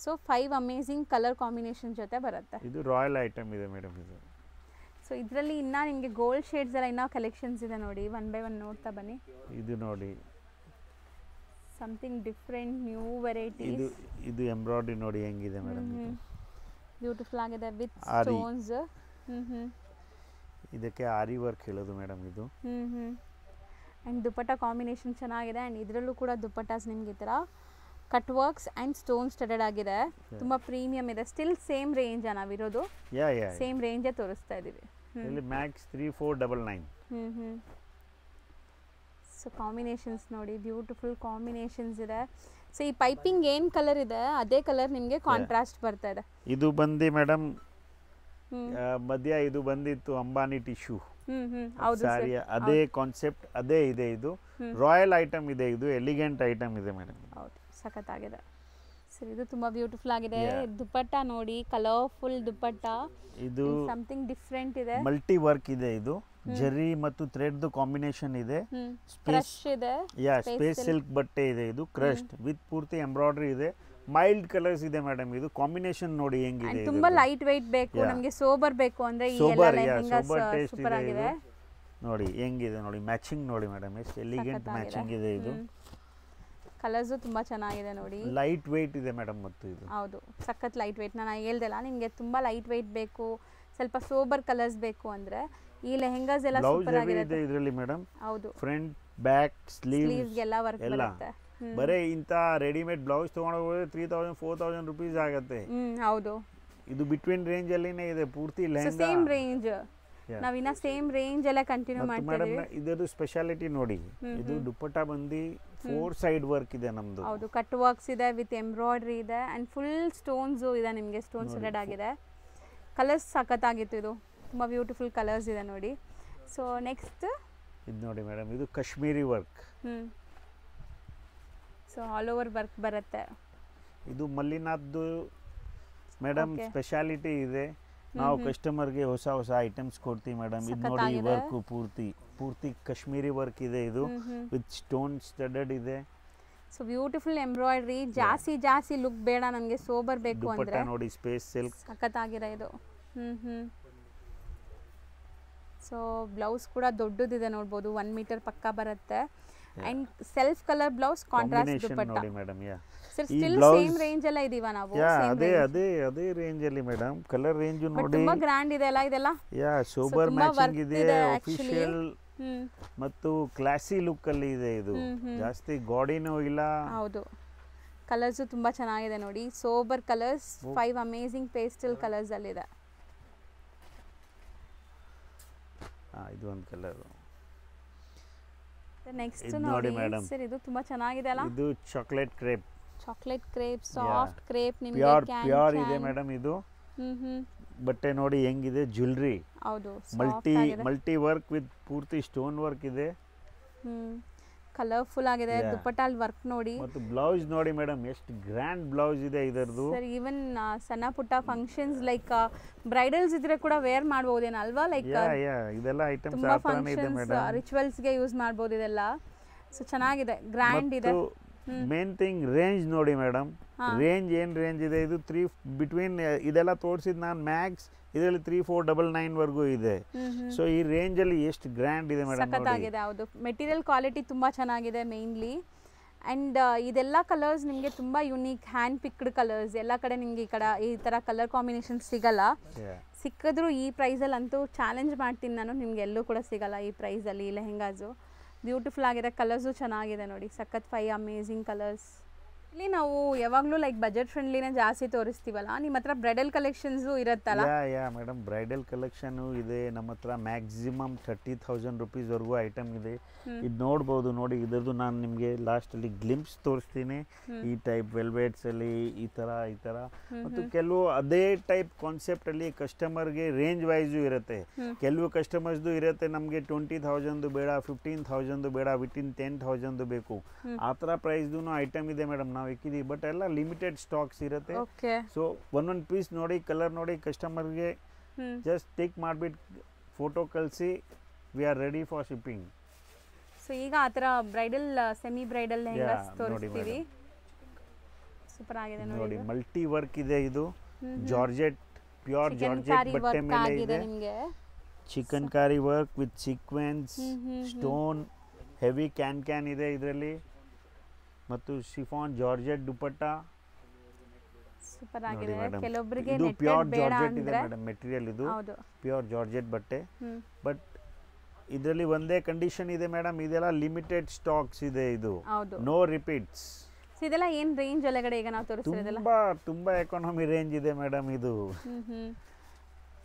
ಸೊ 5 ಅಮೇಜಿಂಗ್ ಕಲರ್ ಕಾಂಬಿನೇಷನ್ ಜೊತೆ ಬರುತ್ತೆ. ಇದು ರಾಯಲ್ ಐಟಮ್ ಇದೆ ಮೇಡಮ್ ಇದು. ಸೊ ಇದರಲ್ಲಿ ಇನ್ನ ನಿಮಗೆ ಗೋಲ್ಡ್ ಶೇಡ್ಸ್ ಎಲ್ಲ ಇನ್ನೂ ಕಲೆಕ್ಷನ್ಸ್ ಇದೆ ನೋಡಿ. ಒನ್ ಬೈ ಒನ್ ನೋಡ್ತಾ ಬನ್ನಿ. ಇದು ನೋಡಿ ಸಮಥಿಂಗ್ ಡಿಫ್ರೆಂಟ್ ನ್ಯೂ ವೆರೈಟೀಸ್. ಇದು ಎಂಬ್ರಾಯ್ಡರಿ ನೋಡಿ ಹೆಂಗಿದೆ ಮೇಡಮ್. ಬ್ಯೂಟಿಫುಲ್ ಆಗಿದೆ ವಿತ್ ಸ್ಟೋನ್ಸ್. ಇದಕ್ಕೆ ಆರಿ ವರ್ಕ್ ಹೇಳೋದು ಮೇಡಮ್ ಇದು. ಆ್ಯಂಡ್ ದುಪ್ಪಟ್ಟ ಕಾಂಬಿನೇಷನ್ ಚೆನ್ನಾಗಿದೆ. ಆ್ಯಂಡ್ ಇದರಲ್ಲೂ ಕೂಡ ದುಪ್ಪಟ್ಟಾಸ್ ನಿಮ್ಗೆ ಈ ಥರ cut works and stone studded ಆಗಿದೆ. ತುಂಬ ಪ್ರೀಮಿಯಮ್ ಇದೆ. ಸ್ಟಿಲ್ ಸೇಮ್ ರೇಂಜ್ ನಾವಿರೋದು, ಸೇಮ್ ರೇಂಜೇ ತೋರಿಸ್ತಾ ಇದ್ದೀವಿ. ಇಲ್ಲಿ ಮ್ಯಾಕ್ಸ್ 3499. ಸೊ ಕಾಂಬಿನೇಷನ್ಸ್ ನೋಡಿ, ಬ್ಯೂಟಿಫುಲ್ ಕಾಂಬಿನೇಷನ್ಸ್ ಇದೆ. ಸೊ ಈ ಪೈಪಿಂಗ್ ಏನು ಕಲರ್ ಇದೆ ಅದೇ ಕಲರ್ ನಿಮಗೆ ಕಾಂಟ್ರಾಸ್ಟ್ ಬರ್ತಾ ಇದೆ. ಇದು ಬಂದು ಮೇಡಮ್ ಮಧ್ಯ ಇದು ಬಂದಿತ್ತು ಅಂಬಾನಿ ಟಿಶ್ಯೂ ಸಾರಿ, ಅದೇ ಕಾನ್ಸೆಪ್ಟ್ ಅದೇ ಇದೆ. ಇದು ರಾಯಲ್ ಐಟಮ್ ಇದೆ, ಇದು ಎಲಿಗೆಂಟ್ ಐಟಮ್ ಇದೆ ಮೇಡಮ್. ಹೌದು, ಸಖತ್ತಾಗಿದೆ ಸರ್. ಇದು ತುಂಬಾ ಬ್ಯೂಟಿಫುಲ್ ಆಗಿದೆ. ದುಪ್ಪಟ್ಟ ನೋಡಿ, ಕಲರ್ಫುಲ್ ದುಪ್ಪಟ್ಟ. ಇದು ಸಮಥಿಂಗ್ ಡಿಫರೆಂಟ್ ಇದೆ, ಮಲ್ಟಿ ವರ್ಕ್ ಇದೆ. ಇದು ಜರಿ ಮತ್ತು ಥ್ರೆಡ್ ದು ಕಾಂಬಿನೇಷನ್ ಇದೆ. ಕ್ರಶ್ ಇದೆ, ಸ್ಪೇಸ್ ಸಿಲ್ಕ್ ಬಟ್ಟೆ ಇದೆ. ಇದು ಕ್ರಶ್ಡ್ ವಿತ್ ಪೂರ್ತಿ ಎಂಬ್ರಾಯ್ಡರಿ ಇದೆ. ಮೈಲ್ಡ್ ಕಲರ್ಸ್ ಇದೆ ಮೇಡಮ್. ಇದು ಕಾಂಬಿನೇಷನ್ ನೋಡಿ ಹೆಂಗಿದೆ. ತುಂಬಾ ಲೈಟ್ weight ಬೇಕು, ನಮಗೆ ಸೋಬರ್ ಬೇಕು ಅಂದ್ರೆ ಈ ಎಲ್ಲ ಲೆಹಂಗಾಸ್ ಸೂಪರ್ ಆಗಿದೆ ನೋಡಿ. ಹೆಂಗಿದೆ ನೋಡಿ, ಮ್ಯಾಚಿಂಗ್ ನೋಡಿ ಮೇಡಮ್, ಎಷ್ಟು ಎಲಿಗೆಂಟ್ ಮ್ಯಾಚಿಂಗ್ ಇದೆ. ಇದು ಕಲರ್ಸ್ ತುಂಬಾ ಚೆನ್ನಾಗಿದೆ ನೋಡಿ. ಲೈಟ್ weight ಇದೆ ಮೇಡಮ್. ಮತ್ತು ಇದು ಹೌದು, ಸಖತ್ ಲೈಟ್ weight. ನಾನು ಹೇಳ್ದಲ್ಲ ನಿಮಗೆ ತುಂಬಾ ಲೈಟ್ weight ಬೇಕು, ಸ್ವಲ್ಪ ಸೋಬರ್ ಕಲರ್ಸ್ ಬೇಕು ಅಂದ್ರೆ ಈ ಲೆಹಂಗಾಸ್ ಎಲ್ಲ ಸೂಪರ್ ಆಗಿದೆ ಇದರಲ್ಲಿ ಮೇಡಮ್. ಹೌದು, ಫ್ರಂಟ್ ಬ್ಯಾಕ್ ಸ್ಲೀವ್ಸ್ ಎಲ್ಲ ವರ್ಕ್ ಬರುತ್ತೆ. ಬರೇ ಇಂತ ರೆಡಿಮೇಡ್ ಬ್ಲೌಸ್ ತಗೊಂಡು ಹೋದ್ರೆ 3000-4000 ರೂಪೀಸ್ ಆಗುತ್ತೆ. ಹೌದು, ಇದು ಬಿಟ್ವೀನ್ ರೇಂಜ್ ಅಲ್ಲಿನೇ ಇದೆ ಪೂರ್ತಿ ಲೆಹಂಗಾ. ಸೇಮ್ ರೇಂಜ್, ನಾವಿನ್ನ ಸೇಮ್ ರೇಂಜ್ ಎಲ್ಲ ಕಂಟಿನ್ಯೂ ಮಾಡ್ತಾ ಇದೀವಿ. ಮೇಡಮ್ ಇದರ ಸ್ಪೆಷಾಲಿಟಿ ನೋಡಿ, ಇದು ದುಪ್ಪಟ್ಟ ಬಂದಿ 4 ಸೈಡ್ ವರ್ಕ್ ಇದೆ ನಮ್ದು. ಹೌದು, ಕಟ್ ವರ್ಕ್ಸ್ ಇದೆ ವಿತ್ ಎಂಬ್ರಾಯ್ಡರಿ ಇದೆ ಅಂಡ್ ಫುಲ್ ಸ್ಟೋನ್ಸ್ ಇದೆ. ನಿಮಗೆ ಸ್ಟೋನ್ ಸೆಡೆಡ್ ಆಗಿದೆ. ಕಲರ್ಸ್ ಸಖತ್ತಾಗಿತ್ತು. ಇದು ತುಂಬಾ ಬ್ಯೂಟಿಫುಲ್ ಕಲರ್ಸ್ ಇದೆ ನೋಡಿ. ಸೊ ನೆಕ್ಸ್ಟ್ ಇದು ನೋಡಿ ಮೇಡಮ್, ಇದು Kashmiri work. So all over work ಬರುತ್ತೆ. ಇದು ಮಲ್ಲಿನಾಥ್ದು ಮೇಡಮ್ ಸ್ಪೆಷಾಲಿಟಿ ಇದೆ. ನಾವು ಕಸ್ಟಮರ್ಗೆ ಹೊಸ ಹೊಸ ಐಟಮ್ಸ್ ಕೊಡ್ತೀವಿ ಮೇಡಮ್. ಇದು ನೋಡಿ, ವರ್ಕ್ ಪೂರ್ತಿ ಕಾಶ್ಮೀರಿ ವರ್ಕ್ ಇದೆ. ಇದು ವಿತ್ ಸ್ಟೋನ್ ಸ್ಟಡೆಡ್ ಇದೆ. So beautiful embroidery. ಜಾಸ್ತಿ ಲುಕ್ ಬೇಡ ನಮಗೆ, ಸೋಬರ್ ಬೇಕು ಅಂದ್ರೆ ನೋಡಿ, ಸ್ಪೇಸ್ ಸಿಲ್ಕ್ ಸಖತ್ತಾಗಿದೆ ಇದು. ಸೊ ಬ್ಲೌಸ್ ಕೂಡ ದೊಡ್ಡದಿದೆ ನೋಡ್ಬೋದು, 1 ಮೀಟರ್ ಪಕ್ಕ ಬರುತ್ತೆ. And self colour blouse, contrast dupatta ನೋಡಿ madam. Sir still same range ಅಲ್ಲ ಇದೀವಾ ನಾವು? ಅದೇ ರೇಂಜ್ ಅಲ್ಲಿ ಮೇಡಮ್. ಕಲರ್ ರೇಂಜ್ ನೋಡಿ, ತುಂಬಾ ಗ್ರ್ಯಾಂಡ್ ಇದೆ ಅಲ್ಲ ಇದೆಲ್ಲ. ಸೋಬರ್ ಮ್ಯಾಚಿಂಗ್ ಇದೆ, ಆಫಿಷಿಯಲ್ ಮತ್ತು ಕ್ಲಾಸಿ ಲುಕ್ ಅಲ್ಲಿ ಇದೆ. ಇದು ಜಾಸ್ತಿ ಗಾಡಿನೂ ಇಲ್ಲ. ಹೌದು, ಕಲರ್ಸ್ ತುಂಬಾ ಚೆನ್ನಾಗಿದೆ ನೋಡಿ. Sober colours, 5 amazing pastel colours ಅಲ್ಲಿ ಇದೆ. ಇದು ಒಂದು ಕಲರ್. ನೆಕ್ಸ್ಟ್ ನೋಡಿ ಮೇಡಮ್, ಸರ್ ಇದು ತುಂಬಾ ಚೆನ್ನಾಗಿದೆ ಅಲ್ಲ. ಇದು ಚಾಕ್ಲೇಟ್ ಕ್ರೇಪ್, ಸಾಫ್ಟ್ ಕ್ರೇಪ್ ನಿಮಗೆ ಪ್ಯೂರ್ ಇದೆ ಮೇಡಮ್. ಇದು ಬಟ್ಟೆ ನೋಡಿ ಹೆಂಗಿದೆ, ಜ್ಯುವೆಲರಿ. ಹೌದು, ಮಲ್ಟಿ ವರ್ಕ್ ವಿತ್ ಪೂರ್ತಿ ಸ್ಟೋನ್ ವರ್ಕ್ ಇದೆ. ಕಲರ್ಫುಲ್ ಆಗಿದೆ. ದುಪ್ಪಟ್ಟಾಲ್ ವರ್ಕ್ ನೋಡಿ, ಮತ್ತು ಬ್ಲೌಸ್ ನೋಡಿ ಮೇಡಮ್, ಎಷ್ಟು ಗ್ರ್ಯಾಂಡ್ ಬ್ಲೌಸ್ ಇದೆ ಇದರದು. ಸರ್ ಈವನ್ ಸಣ್ಣ ಪುಟ್ಟ ಫಂಕ್ಷನ್ಸ್ ಲೈಕ್ ಬ್ರೈಡಲ್ಸ್ ಇದ್ರೆ ಕೂಡ ವೇರ್ ಮಾಡಬಹುದೇನೋ ಅಲ್ವಾ? ಲೈಕ್ ಇದೆಲ್ಲ ಐಟಮ್ಸ್ ತುಂಬಾ ಫಂಕ್ಷನ್ಸ್ ರಿಚುವಲ್ಸ್ ಗೆ ಯೂಸ್ ಮಾಡಬಹುದು ಇದೆಲ್ಲ. ಸೊ ಚೆನ್ನಾಗಿದೆ, ಗ್ರ್ಯಾಂಡ್ ಇದೆ. ಮೇನ್ ಥಿಂಗ್ ರೇಂಜ್ ನೋಡಿ ಮೇಡಮ್. ರೇಂಜ್ ಏನ್ ರೇಂಜ್ ಇದೆ ಇದು? 3 ಬಿಟ್ವೀನ್ ಇದೆಲ್ಲ ತೋರಿಸಿದ್ ನಾನು ಮ್ಯಾಕ್ಸ್ ಇದರಲ್ಲಿ 3499 ವರೆಗೂ ಇದೆ. ಸೊ ಈ ರೇಂಜ್ ಅಲ್ಲಿ ಎಷ್ಟು ಗ್ರ್ಯಾಂಡ್ ಇದೆ ಮೇಡಮ್. ಸಖತ್ತಾಗಿದೆ. ಹೌದು, ಮೆಟೀರಿಯಲ್ ಕ್ವಾಲಿಟಿ ತುಂಬಾ ಚೆನ್ನಾಗಿದೆ ಮೇನ್ಲಿ. ಅಂಡ್ ಇದೆಲ್ಲ ಕಲರ್ಸ್ ನಿಮಗೆ ತುಂಬಾ ಯುನೀಕ್, ಹ್ಯಾಂಡ್ ಪಿಕ್ಡ್ ಕಲರ್ಸ್. ಎಲ್ಲ ಕಡೆ ನಿಮಗೆ ಈ ತರ ಕಲರ್ ಕಾಂಬಿನೇಷನ್ ಸಿಗಲ್ಲ. ಸಿಕ್ಕಿದ್ರು ಈ ಪ್ರೈಸಲ್ಲಿ ಅಂತೂ ಚಾಲೆಂಜ್ ಮಾಡ್ತೀನಿ ನಾನು, ನಿಮ್ಗೆ ಎಲ್ಲೂ ಕೂಡ ಸಿಗಲ್ಲ ಈ ಪ್ರೈಸಲ್ಲಿ. ಈ ಲೆಹೆಂಗಾಸು ಬ್ಯೂಟಿಫುಲ್ ಆಗಿದೆ, ಕಲರ್ಸು ಚೆನ್ನಾಗಿದೆ ನೋಡಿ. ಸಖತ್ 5 ಅಮೇಜಿಂಗ್ ಕಲರ್ಸ್. ಇಲ್ಲಿ ನಾವು ಯಾವಾಗಲೂ ಲೈಕ್ ಬಜೆಟ್ ಫ್ರೆಂಡ್ಲಿನೇ ಜಾಸ್ತಿ ತೋರಿಸ್ತೀವಲ್ಲ, ನಿಮ್ಮ ಹತ್ರ ಬ್ರೈಡಲ್ ಕಲೆಕ್ಷನ್ಸು ಇರುತ್ತಲ್ಲ? ಮೇಡಮ್, ಬ್ರೈಡಲ್ ಕಲೆಕ್ಷನು ಇದೆ ನಮ್ಮ ಹತ್ರ. ಮ್ಯಾಕ್ಸಿಮಮ್ 30,000 ರೂಪೀಸ್ವರೆಗೂ ಐಟಮ್ ಇದೆ. ಇದು ನೋಡ್ಬೋದು ನೋಡಿ. ಇದರದ್ದು ನಾನು ನಿಮಗೆ ಲಾಸ್ಟಲ್ಲಿ ಗ್ಲಿಂಪ್ಸ್ ತೋರಿಸ್ತೀನಿ. ಈ ಟೈಪ್ ವೆಲ್ವೆಟ್ಸಲ್ಲಿ ಈ ಥರ ಮತ್ತು ಕೆಲವು ಅದೇ ಟೈಪ್ ಕಾನ್ಸೆಪ್ಟಲ್ಲಿ ಕಸ್ಟಮರ್ಗೆ ರೇಂಜ್ ವೈಸು ಇರುತ್ತೆ. ಕೆಲವು ಕಸ್ಟಮರ್ಸ್ದು ಇರುತ್ತೆ ನಮಗೆ 20,000 ಬೇಡ, 15,000 ಬೇಡ, ವಿತಿನ್ 10,000 ಬೇಕು. ಆ ಥರ ಪ್ರೈಸ್ದು ಐಟಮ್ ಇದೆ ಮೇಡಮ್. ನಾವು ಇಕ್ಕಿದೀವಿ, ಬಟ್ ಎಲ್ಲ ಲಿಮಿಟೆಡ್ ಸ್ಟಾಕ್ಸ್ ಇರುತ್ತೆ. ಸೊ ಒಂದೊಂದು ಪೀಸ್ ನೋಡಿ, ಕಲರ್ ನೋಡಿ, ಕಸ್ಟಮರ್ಗೆ ಜಸ್ಟ್ ಟಿಕ್ ಮಾಡಿಬಿಟ್ಟು ಫೋಟೋ ಕಳಿಸಿ, we are ready for shipping. So ಈಗ ಆ ಥರ ಬ್ರೈಡಲ್, ಸೆಮಿ ಬ್ರೈಡಲ್ ಲೆಹೆಂಗಾಸ್ ತೋರಿಸ್ತೀವಿ. ಸೂಪರ್ ಆಗಿದೆ ನೋಡಿ. ಮಲ್ಟಿ ವರ್ಕ್ ಇದೆ. ಇದು ಜಾರ್ಜೆಟ್, ಪ್ಯೂರ್ ಜಾರ್ಜೆಟ್ ಬಟ್ಟೆ ಮೇಲೆ ಇದೆ. ಚಿಕನ್ ಕಾರಿ work with sequence, stone, heavy can ಇದೆ ಇದರಲ್ಲಿ. ಮತ್ತು ಶಿಫಾನ್ ಜಾರ್ಜೆಟ್ ದುಪ್ಪಟ್ಟ. ಸೂಪರ್ ಆಗಿದೆ. ಕೆಲವೊಬ್ಬರಿಗೆ ಇದು ನೆಟ್ಟೆಡ್ ಪ್ಯೂರ್ ಬೇಡ ಜಾರ್ಜೆಟ್ ಇದೆ ಅಂದ್ರೆ ಮೇಡಮ್ ಮೆಟೀರಿಯಲ್ ಇದು ಹೌದು. ಪ್ಯೂರ್ ಜಾರ್ಜೆಟ್ ಬಟ್ಟೆ. ಹ್ಮ್ ಬಟ್ ಇದರಲ್ಲಿ ಒಂದೇ ಕಂಡೀಷನ್ ಇದೆ ಮೇಡಮ್, ಇದೆಲ್ಲ ಲಿಮಿಟೆಡ್ ಸ್ಟಾಕ್ಸ್ ಇದೆ, ಇದು ಹೌದು. No repeats. ಸೊ ಇದೆಲ್ಲ ಏನ್ ರೇಂಜ್ ಒಳಗಡೆ ಈಗ ನಾವು ತೋರಿಸಿರೋದಲ್ಲ? ತುಂಬಾ ಎಕಾನಮಿ ರೇಂಜ್ ಇದೆ ಮೇಡಮ್ ಇದು.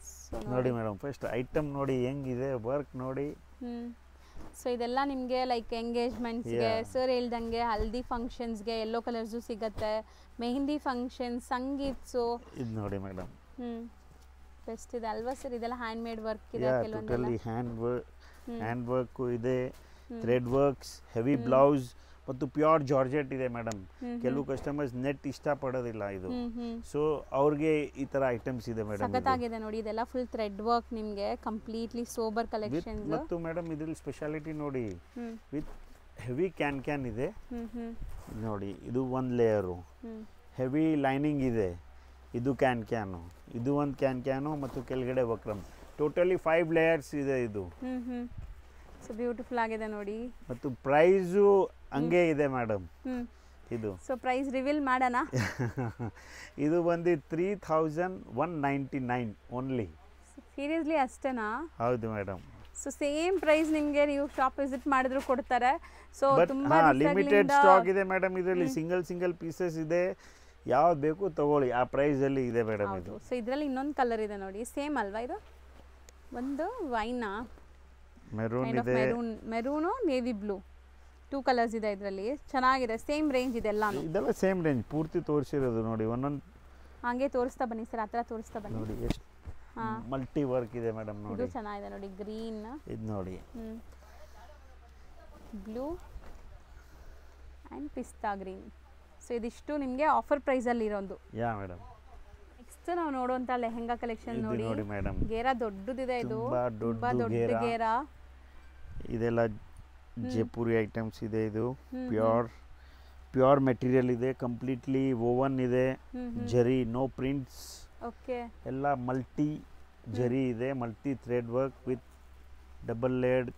ಸೊ ನೋಡಿ ಮೇಡಮ್, ಫಸ್ಟ್ ಐಟಮ್ ನೋಡಿ ಹೆಂಗಿದೆ, ವರ್ಕ್ ನೋಡಿ. ಸೊ ಇದೆಲ್ಲ ನಿಮಗೆ ಲೈಕ್ ಎಂಗೇಜ್ಮೆಂಟ್ಸ್ಗೆ, ಸರ್ ಹೇಳ್ದಂಗೆ ಹಲ್ದಿ ಫಂಕ್ಷನ್ಸ್ಗೆ ಯೆಲ್ಲೋ ಕಲರ್ಸು ಸಿಗುತ್ತೆ, ಮೆಹಂದಿ ಫಂಕ್ಷನ್, ಸಂಗೀತ್ಸು. ಇದು ನೋಡಿ ಮೇಡಮ್, ಬೆಸ್ಟ್ ಇದೆ ಅಲ್ವಾ ಸರ್? ಇದೆಲ್ಲ ಹ್ಯಾಂಡ್ ಮೇಡ್ ವರ್ಕ್ ಇದೆ ಕೆಲವೊಂದೆಲ್ಲ. ಹ್ಯಾಂಡ್ ವರ್ಕ್ ಇದೆ, ಥ್ರೆಡ್ ವರ್ಕ್ಸ್, ಹೆವಿ ಬ್ಲೌಸ್ ಮತ್ತು ಪ್ಯೂರ್ ಜಾರ್ಜೆಟ್ ಇದೆ ಮೇಡಮ್. ಕೆಲವು ಕಸ್ಟಮರ್ಸ್ ನೆಟ್ ಇಷ್ಟಪಡೋದಿಲ್ಲ ಇದು, ಸೊ ಅವ್ರಿಗೆ ಈ ತರ ಐಟಮ್ಸ್ ಇದೆ ಮೇಡಮ್. ಸಖತ್ತಾಗಿದೆ ನೋಡಿ, ಇದೆಲ್ಲ ಫುಲ್ ಥ್ರೆಡ್ ವರ್ಕ್ ನಿಮಗೆ, ಕಂಪ್ಲೀಟ್ಲಿ ಸೋಬರ್ ಕಲೆಕ್ಷನ್. ಮತ್ತು ಮೇಡಮ್ ಇದ್ರಲ್ಲಿ ಸ್ಪೆಷಾಲಿಟಿ ನೋಡಿ, ವಿತ್ ಹೆವಿ ಕ್ಯಾನ್ ಇದೆ ನೋಡಿ. ಇದು ಒಂದು ಲೇಯರು, ಹೆವಿ ಲೈನಿಂಗ್ ಇದೆ, ಇದು ಕ್ಯಾನು, ಇದು ಒಂದು ಕ್ಯಾನು ಮತ್ತು ಕೆಳಗಡೆ ವಕ್ರಮ್. ಟೋಟಲಿ 5 ಲೇಯರ್ಸ್ ಇದೆ ಇದು. ಸೊ ಬ್ಯೂಟಿಫುಲ್ ಆಗಿದೆ ನೋಡಿ. ಮತ್ತು ಪ್ರೈಸು ಹಂಗೆ ಇದೆ ಮೇಡಮ್ ಇದು. ಸೊ ಪ್ರೈಸ್ ರಿವೀಲ್ ಮಾಡೋಣ. ಇದು ಬಂದು 3199 ಓನ್ಲಿ. ಸೀರಿಯಸ್ಲಿ ಅಷ್ಟೇನಾ? ಹೌದು ಮೇಡಮ್. ಸೊ ಸೇಮ್ ಪ್ರೈಸ್ ನಿಮಗೆ ನೀವು ಶಾಪ್ ವಿಸಿಟ್ ಮಾಡಿದ್ರು ಕೊಡ್ತಾರೆ. ಸೊ ತುಂಬಾ ಲಿಮಿಟೆಡ್ ಸ್ಟಾಕ್ ಇದೆ ಮೇಡಮ್ ಇದರಲ್ಲಿ, ಸಿಂಗಲ್ ಪೀಸಸ್ ಇದೆ, ಯಾವ್ದು ಬೇಕು ತಗೊಳ್ಳಿ, ಆ ಪ್ರೈಸ್ ಅಲ್ಲಿ ಇದೆ ಮೇಡಮ್ ಇದು. ಸೊ ಇದರಲ್ಲಿ ಇನ್ನೊಂದು ಕಲರ್ ಇದೆ ನೋಡಿ, ಸೇಮ್ ಅಲ್ವಾ ಇದು? ಒಂದು ವೈನಾ ಮೆರೂನ್ ಇದೆ, ಮೆರೂನು ನೇವಿ ಬ್ಲೂ, 2 ಕಲರ್ಸ್ ಇದೆ ಇದರಲ್ಲಿ. ಚೆನ್ನಾಗಿದೆ, ಸೇಮ್ ರೇಂಜ್ ಇದೆ ಎಲ್ಲಾನು. ಇದೆಲ್ಲ ಸೇಮ್ ರೇಂಜ್ ಪೂರ್ತಿ ತೋರಿಸಿರೋದು ನೋಡಿ. ಒಂದೊಂದು ಹಾಗೆ ತೋರಿಸ್ತಾ ಬನ್ನಿ ಸರ್, ಆ ಥರ ತೋರಿಸ್ತಾ ಬನ್ನಿ ನೋಡಿ. ಎಷ್ಟು ಮಲ್ಟಿ ವರ್ಕ್ ಇದೆ ಮೇಡಮ್ ನೋಡಿ. ಇದು ಚೆನ್ನಾಗಿದೆ ನೋಡಿ, ಗ್ರೀನ್, ಇದು ನೋಡಿ, ಬ್ಲೂ ಆ್ಯಂಡ್ ಪಿಸ್ತಾ ಗ್ರೀನ್. ಸೊ ಇದಿಷ್ಟು ನಿಮಗೆ ಆಫರ್ ಪ್ರೈಸಲ್ಲಿ ಇರೋದು. ಯಾ ಮೇಡಮ್. ನೆಕ್ಸ್ಟ್ ನಾವು ನೋಡುವಂಥ ಲೆಹೆಂಗಾ ಕಲೆಕ್ಷನ್ ನೋಡಿ ಮೇಡಮ್. ಗೇರಾ ದೊಡ್ಡದಿದೆ, ಇದು ತುಂಬಾ ದೊಡ್ಡ ಗೇರಾ. ಇದೆಲ್ಲ ಜೈಪುರಿ ಐಟಮ್ಸ್ ಇದೆ, ಇದು ಪ್ಯೂರ್ ಮೆಟೀರಿಯಲ್ ಇದೆ, ಕಂಪ್ಲೀಟ್ಲಿ ಓವನ್ ಇದೆ, ಜರಿ, ನೋ ಪ್ರಿಂಟ್ಸ್. ಓಕೆ. ಎಲ್ಲ ಮಲ್ಟಿ ಜರಿ ಇದೆ, multi thread work with double layered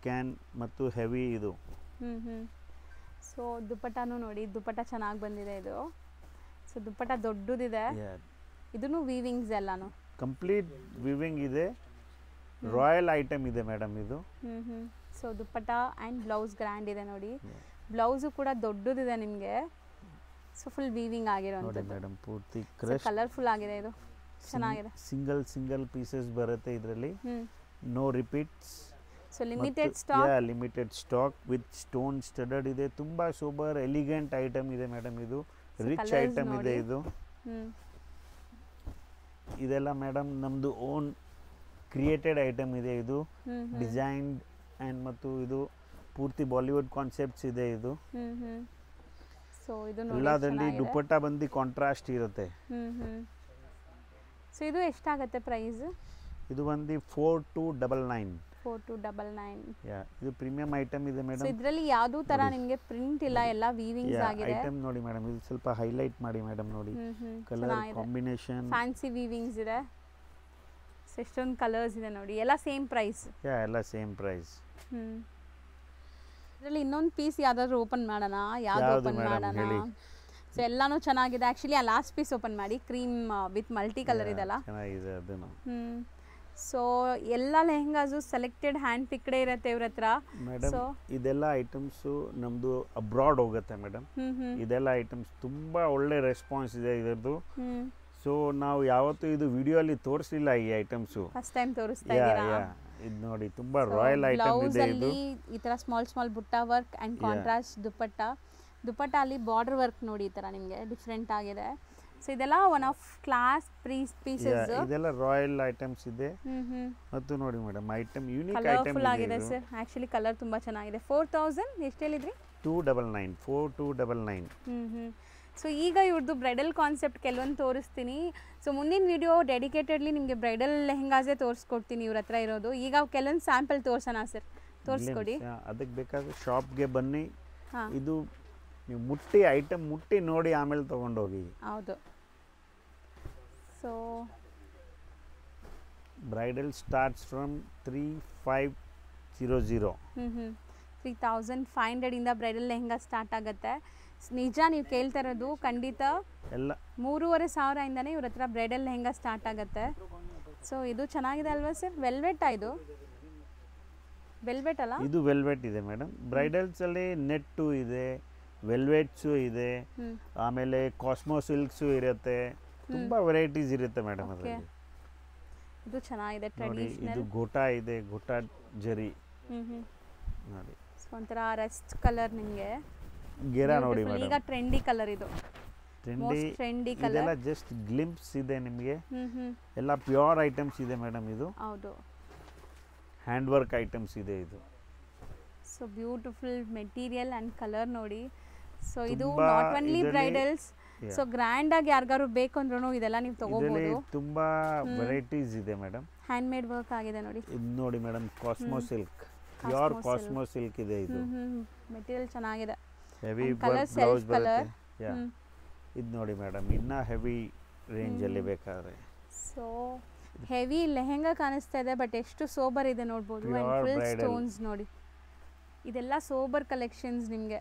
can ಮತ್ತು ಹೆವಿ ಇದು. ಸೊ ದುಪ್ಪಟ್ಟಾನು ನೋಡಿ, ದುಪ್ಪಟ್ಟ ಚೆನ್ನಾಗಿ ಬಂದಿದೆ ಇದು. ಸೊ ದುಪ್ಪಟ್ಟ ದೊಡ್ಡದಿದೆ, ಇದನ್ನು ವೀವಿಂಗ್ಸ್ ಎಲ್ಲಾನು ಕಂಪ್ಲೀಟ್ ವೀವಿಂಗ್ ಇದೆ, ರಾಯಲ್ ಐಟಮ್ ಇದೆ ಮೇಡಮ್ ಇದು. So dupatta and blouse grand ಇದೆ ನೋಡಿ, ಬ್ಲೌಸು ಕೂಡ ದೊಡ್ಡದಿದೆ ನಿಮಗೆ. ಸೊ ಫುಲ್ ವೀವಿಂಗ್ ಆಗಿರೋಂಥದ್ದು ಮೇಡಮ್, ಪೂರ್ತಿ ಕಲರ್ಫುಲ್ ಆಗಿದೆ, ಇದು ಚೆನ್ನಾಗಿದೆ. ಸಿಂಗಲ್ ಪೀಸಸ್ ಬರುತ್ತೆ ಇದರಲ್ಲಿ, no repeats. So limited stock with stone studded ಇದೆ, ತುಂಬಾ ಸೂಪರ್ ಎಲಿಗೆಂಟ್ ಐಟಮ್ ಇದೆ ಮೇಡಮ್ ಇದು, ರಿಚ್ ಐಟಮ್ ಇದೆ ಇದು. ಇದೆಲ್ಲ ಮೇಡಮ್ ನಮ್ದು ಓನ್ ಕ್ರಿಯೇಟೆಡ್ ಐಟಮ್ ಇದೆ ಇದು, ಡಿಸೈನ್ಡ್ ಆ್ಯಂಡ್ ಮತ್ತು ಇದು ಪೂರ್ತಿ ಬಾಲಿವುಡ್ ಕಾನ್ಸೆಪ್ಟ್ಸ್ ಇದೆ ಇದು. ಸೊ ಇದು ಎಲ್ಲದರಲ್ಲಿ ದುಪ್ಪಟ್ಟ ಬಂದು ಕಾಂಟ್ರಾಸ್ಟ್ ಇರುತ್ತೆ. ಸೊ ಇದು ಎಷ್ಟಾಗುತ್ತೆ ಪ್ರೈಸ್? ಇದು ಬಂದು 4299. 4299. ಇದು ಪ್ರೀಮಿಯಂ ಐಟಮ್ ಇದೆ ಮೇಡಮ್. ಸೊ ಇದರಲ್ಲಿ ಯಾವುದೂ ತರ ನಿಮಗೆ ಪ್ರಿಂಟ್ ಇಲ್ಲ, ಎಲ್ಲ ವೀವಿಂಗ್ಸ್ ಆಗಿದೆ. ಐಟಮ್ ನೋಡಿ ಮೇಡಮ್, ಇದು ಸ್ವಲ್ಪ ಹೈಲೈಟ್ ಮಾಡಿ ಮೇಡಮ್ ನೋಡಿ, ಕಲರ್ ಕಾಂಬಿನೇಷನ್, ಫ್ಯಾನ್ಸಿ ವೀವಿಂಗ್ಸ್ ಇದೆ. ಸೊ ಎಷ್ಟೊಂದು ಕಲರ್ಸ್ ಇದೆ ನೋಡಿ, ಎಲ್ಲ ಸೇಮ್ ಪ್ರೈಸ್. ಎಲ್ಲ ಸೇಮ್ ಪ್ರೈಸ್. ಇದರಲ್ಲಿ ಇನ್ನೊಂದು ಪೀಸ್ ಯಾವ್ದಾದ್ರು ಓಪನ್ ಮಾಡೋಣ? ಯಾವ್ದು ಓಪನ್ ಮಾಡೋಣ? ಸೊ ಎಲ್ಲಾನು ಚೆನ್ನಾಗಿದೆ. ಆಕ್ಚುಲಿ ಆ ಲಾಸ್ಟ್ ಪೀಸ್ ಓಪನ್ ಮಾಡಿ, ಕ್ರೀಮ್ ವಿತ್ ಮಲ್ಟಿ ಕಲರ್ ಇದೆಲ್ಲ ಚೆನ್ನಾಗಿದೆ ಅದನ್ನು. ಸೊ ಎಲ್ಲ ಲೆಹಂಗಾಸು ಸೆಲೆಕ್ಟೆಡ್ ಹ್ಯಾಂಡ್ ಪಿಕ್ಡೆ ಇರುತ್ತೆ ಇವ್ರ ಹತ್ರ. ಸೊ ಇದೆಲ್ಲ ಐಟಮ್ಸ್ ನಮ್ದು ಅಬ್ರಾಡ್ ಹೋಗುತ್ತೆ ಮೇಡಮ್. ಇದೆಲ್ಲ ಐಟಮ್ಸ್ ತುಂಬಾ ಒಳ್ಳೆ ರೆಸ್ಪಾನ್ಸ್ ಇದೆ ಇದರದ್ದು. ಸೊ ನಾವು ಯಾವತ್ತೂ ಇದು ವಿಡಿಯೋ ಅಲ್ಲಿ ತೋರಿಸಲಿಲ್ಲ ಈ ಐಟಮ್ಸ್, ಫಸ್ಟ್ ಟೈಮ್ ತೋರಿಸ್ತಾ ಇದ್ದೀರಾ. ಇದು ನೋಡಿ ತುಂಬಾ ರಾಯಲ್ ಐಟಮ್ ಇದೆ ಇದು. ಈ ತರ ಸ್ಮಾಲ್ ಬುಟ್ಟ ವರ್ಕ್ ಅಂಡ್ ಕಾಂಟ್ರಾಸ್ಟ್ ದುಪ್ಪಟ್ಟ ಅಲ್ಲಿ ಬಾರ್ಡರ್ ವರ್ಕ್ ನೋಡಿ, ಈ ತರ ನಿಮಗೆ ಡಿಫ್ರೆಂಟ್ ಆಗಿದೆ. ಸೊ ಇದೆಲ್ಲ ಒನ್ ಆಫ್ ಕ್ಲಾಸ್ ಪೀಸಸ್. ಇದೆಲ್ಲ ರಾಯಲ್ ಐಟಮ್ಸ್ ಇದೆ. ಮತ್ತು ನೋಡಿ madam, item unique item colourful ಆಗಿದೆ ಸರ್. ಆಕ್ಚುಲಿ ಕಲರ್ ತುಂಬಾ ಚೆನ್ನಾಗಿದೆ. 4000 ಎಷ್ಟು ಹೇಳಿದ್ರಿ? 299. 4299. ಸೊ ಈಗ ಇವ್ರದ್ದು ಬ್ರೈಡಲ್ ಕಾನ್ಸೆಪ್ಟ್ ಕೆಲವೊಂದು ತೋರಿಸ್ತೀನಿ. ಸೊ ಮುಂದಿನ ವಿಡಿಯೋ ಡೆಡಿಕೇಟೆಡ್ಲಿ ನಿಮಗೆ ಬ್ರೈಡಲ್ ಲೆಹಂಗಾಸೇ ತೋರಿಸ್ಕೊಡ್ತೀನಿ ಇವ್ರ ಹತ್ರ ಇರೋದು. ಈಗ ಕೆಲವೊಂದು ಸ್ಯಾಂಪಲ್ ತೋರ್ಸೋಣ ಸರ್, ತೋರಿಸ್ಕೊಡಿ. ಅದಕ್ಕೆ ಬೇಕಾದ್ರೆ ಶಾಪ್ಗೆ ಬನ್ನಿ, ಇದು ನೀವು ಐಟಮ್ ಮುಟ್ಟಿ ನೋಡಿ ಆಮೇಲೆ ತಗೊಂಡೋಗಿ. ಹೌದು. So bridal starts from 3500. 3500 ಇಂದ ಬ್ರೈಡಲ್ ಲೆಹಂಗಾ ಸ್ಟಾರ್ಟ್ ಆಗುತ್ತೆ. ನಿಜ ನೀವು ಕೇಳ್ತಾ ಇರೋದು ಖಂಡಿತ ಎಲ್ಲ 3,500ಇಂದನೇ ಇವ್ರ ಹತ್ರ ಬ್ರೈಡಲ್ ಲೆಹೆಂಗಾ ಸ್ಟಾರ್ಟ್ ಆಗುತ್ತೆ. ಸೊ ಇದು ಚೆನ್ನಾಗಿದೆ ಅಲ್ವಾ ಸರ್? ವೆಲ್ವೆಟಾ ಇದು? ವೆಲ್ವೆಟ್ ಅಲ್ಲ? ಇದು ವೆಲ್ವೆಟ್ ಇದೆ ಮೇಡಮ್. ಬ್ರೈಡಲ್ಸ್ ಅಲ್ಲಿ ನೆಟ್ಟು ಇದೆ, ವೆಲ್ವೆಟ್ಸು ಇದೆ, ಆಮೇಲೆ ಕಾಸ್ಮೋ ಸಿಲ್ಕ್ಸು ಇರುತ್ತೆ, ತುಂಬಾ ವೆರೈಟೀಸ್ ಇರುತ್ತೆ ಮೇಡಮ್ ಅದರಲ್ಲಿ. ಇದು ಚೆನ್ನಾಗಿದೆ ಟ್ರೆಡಿಷನಲ್. ಇದು ಗೋಟಾ ಇದೆ, ಗೋಟಾ ಜರಿ ನೋಡಿ. ಒಂಥರ ರಸ್ಟ್ ಕಲರ್ ನಿಮಗೆ ಗೇರಾ ನೋಡಿ ಮೇಡಮ್. ಈಗ ಟ್ರೆಂಡಿ ಕಲರ್ ಇದು. Trendy colour. ಇದೆಲ್ಲ ಜಸ್ಟ್ ಗ್ಲಿಂಪ್ಸ್ ಇದೆ ನಿಮಗೆ. ಎಲ್ಲ ಪ್ಯೂರ್ ಐಟಮ್ಸ್ ಇದೆ ಮೇಡಮ್ ಇದು. ಹೌದು. ಹ್ಯಾಂಡ್ ವರ್ಕ್ ಐಟಮ್ಸ್ ಇದೆ ಇದು. So beautiful material and colour ನೋಡಿ. ಸೊ ಇದು not only bridals, so grand ಆಗಿ ಯಾರಿಗಾರು ಬೇಕು ಅಂದ್ರೂ ಇದೆಲ್ಲ ನೀವು ತಗೋಬಹುದು. ತುಂಬಾ ವೆರೈಟೀಸ್ ಇದೆ ಮೇಡಮ್. ಹ್ಯಾಂಡ್ ಮೇಡ್ ವರ್ಕ್ ಆಗಿದೆ ನೋಡಿ. ಇದು ನೋಡಿ madam, Cosmo silk, pure Cosmo silk ಇದೆ ಇದು. ಮೆಟೀರಿಯಲ್ ಚೆನ್ನಾಗಿದೆ. ಹೆವಿ ಬ್ಲೌಸ್ ಬರುತ್ತೆ. ಇದು ನೋಡಿ ಮೇಡಮ್, ಇನ್ನ ಹೆವಿ ರೇಂಜ್ ಅಲ್ಲಿ ಬೇಕಾದ್ರೆ. ಸೊ ಹೆವಿ ಲೆಹೆಂಗಾ ಕಾಣಿಸ್ತಾ ಇದೆ, ಬಟ್ ಎಷ್ಟು ಸೋಬರ್ ಇದೆ ನೋಡ್ಬೋದು. ಫುಲ್ ಸ್ಟೋನ್ಸ್ ನೋಡಿ. ಇದೆಲ್ಲ ಸೋಬರ್ ಕಲೆಕ್ಷನ್ಸ್ ನಿಮಗೆ.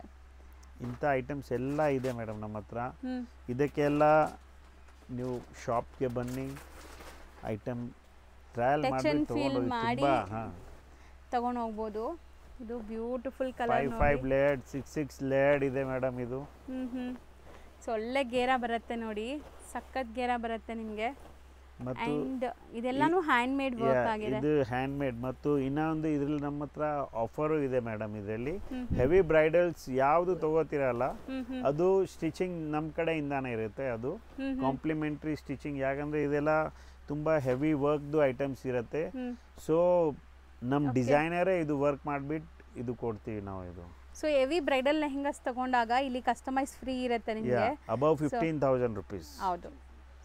ಇಂಥ ಐಟಮ್ಸ್ ಎಲ್ಲ ಇದೆ ಮೇಡಮ್ ನಮ್ಮ ಹತ್ರ. ಇದಕ್ಕೆಲ್ಲ ನೀವು ಶಾಪ್ಗೆ ಬನ್ನಿ, ಐಟಮ್ ಟ್ರಯಲ್ ಮಾಡಿ ತಗೊಂಡು ಹೋಗ್ಬೋದು. ಇದು ಬ್ಯೂಟಿಫುಲ್ ಕಲರ್. 5 ಲೇಯರ್ಡ್ 6 ಲೇಯರ್ಡ್ ಇದೆ ಮೇಡಮ್ ಇದು. ಸೊ ಒಳ್ಳೆ ಗೇರಾ ಬರುತ್ತೆ ನೋಡಿ, ಸಖತ್ ಗೇರಾ ಬರುತ್ತೆ ನಿಮಗೆ. ಅಂಡ್ ಇದೆಲ್ಲಾನು ಹ್ಯಾಂಡ್ ಮೇಡ್ ವರ್ಕ್ ಆಗಿದೆ. ಇದು ಹ್ಯಾಂಡ್ ಮೇಡ್. ಮತ್ತು ಇನ್ನೊಂದು ಇದ್ರಲ್ಲಿ ನಮ್ಮ ಹತ್ರ ಆಫರು ಇದೆ ಮೇಡಮ್. ಇದರಲ್ಲಿ ಹೆವಿ ಬ್ರೈಡಲ್ಸ್ ಯಾವುದು ತಗೋತಿರಲ್ಲ ಅದು ಸ್ಟಿಚಿಂಗ್ ನಮ್ಮ ಕಡೆಯಿಂದಾನೇ ಇರುತ್ತೆ. ಅದು ಕಾಂಪ್ಲಿಮೆಂಟ್ರಿ ಸ್ಟಿಚಿಂಗ್. ಯಾಕಂದ್ರೆ ಇದೆಲ್ಲ ತುಂಬಾ ಹೆವಿ ವರ್ಕ್ದು ಐಟಮ್ಸ್ ಇರುತ್ತೆ. ಸೊ ನಮ್ಮ ಡಿಸೈನರೇ ಇದು ವರ್ಕ್ ಮಾಡಿಬಿಟ್ಟು ಇದು ಕೊಡ್ತೀವಿ ನಾವು. ಇದು ಸೊ ಹೆವಿ ಬ್ರೈಡಲ್ ಲೆಹೆಂಗಾಸ್ ತಗೊಂಡಾಗ ಇಲ್ಲಿ ಕಸ್ಟಮೈಸ್ ಫ್ರೀ ಇರುತ್ತೆ ನಿಮಗೆ. Above 15,000 rupees. ಹೌದು,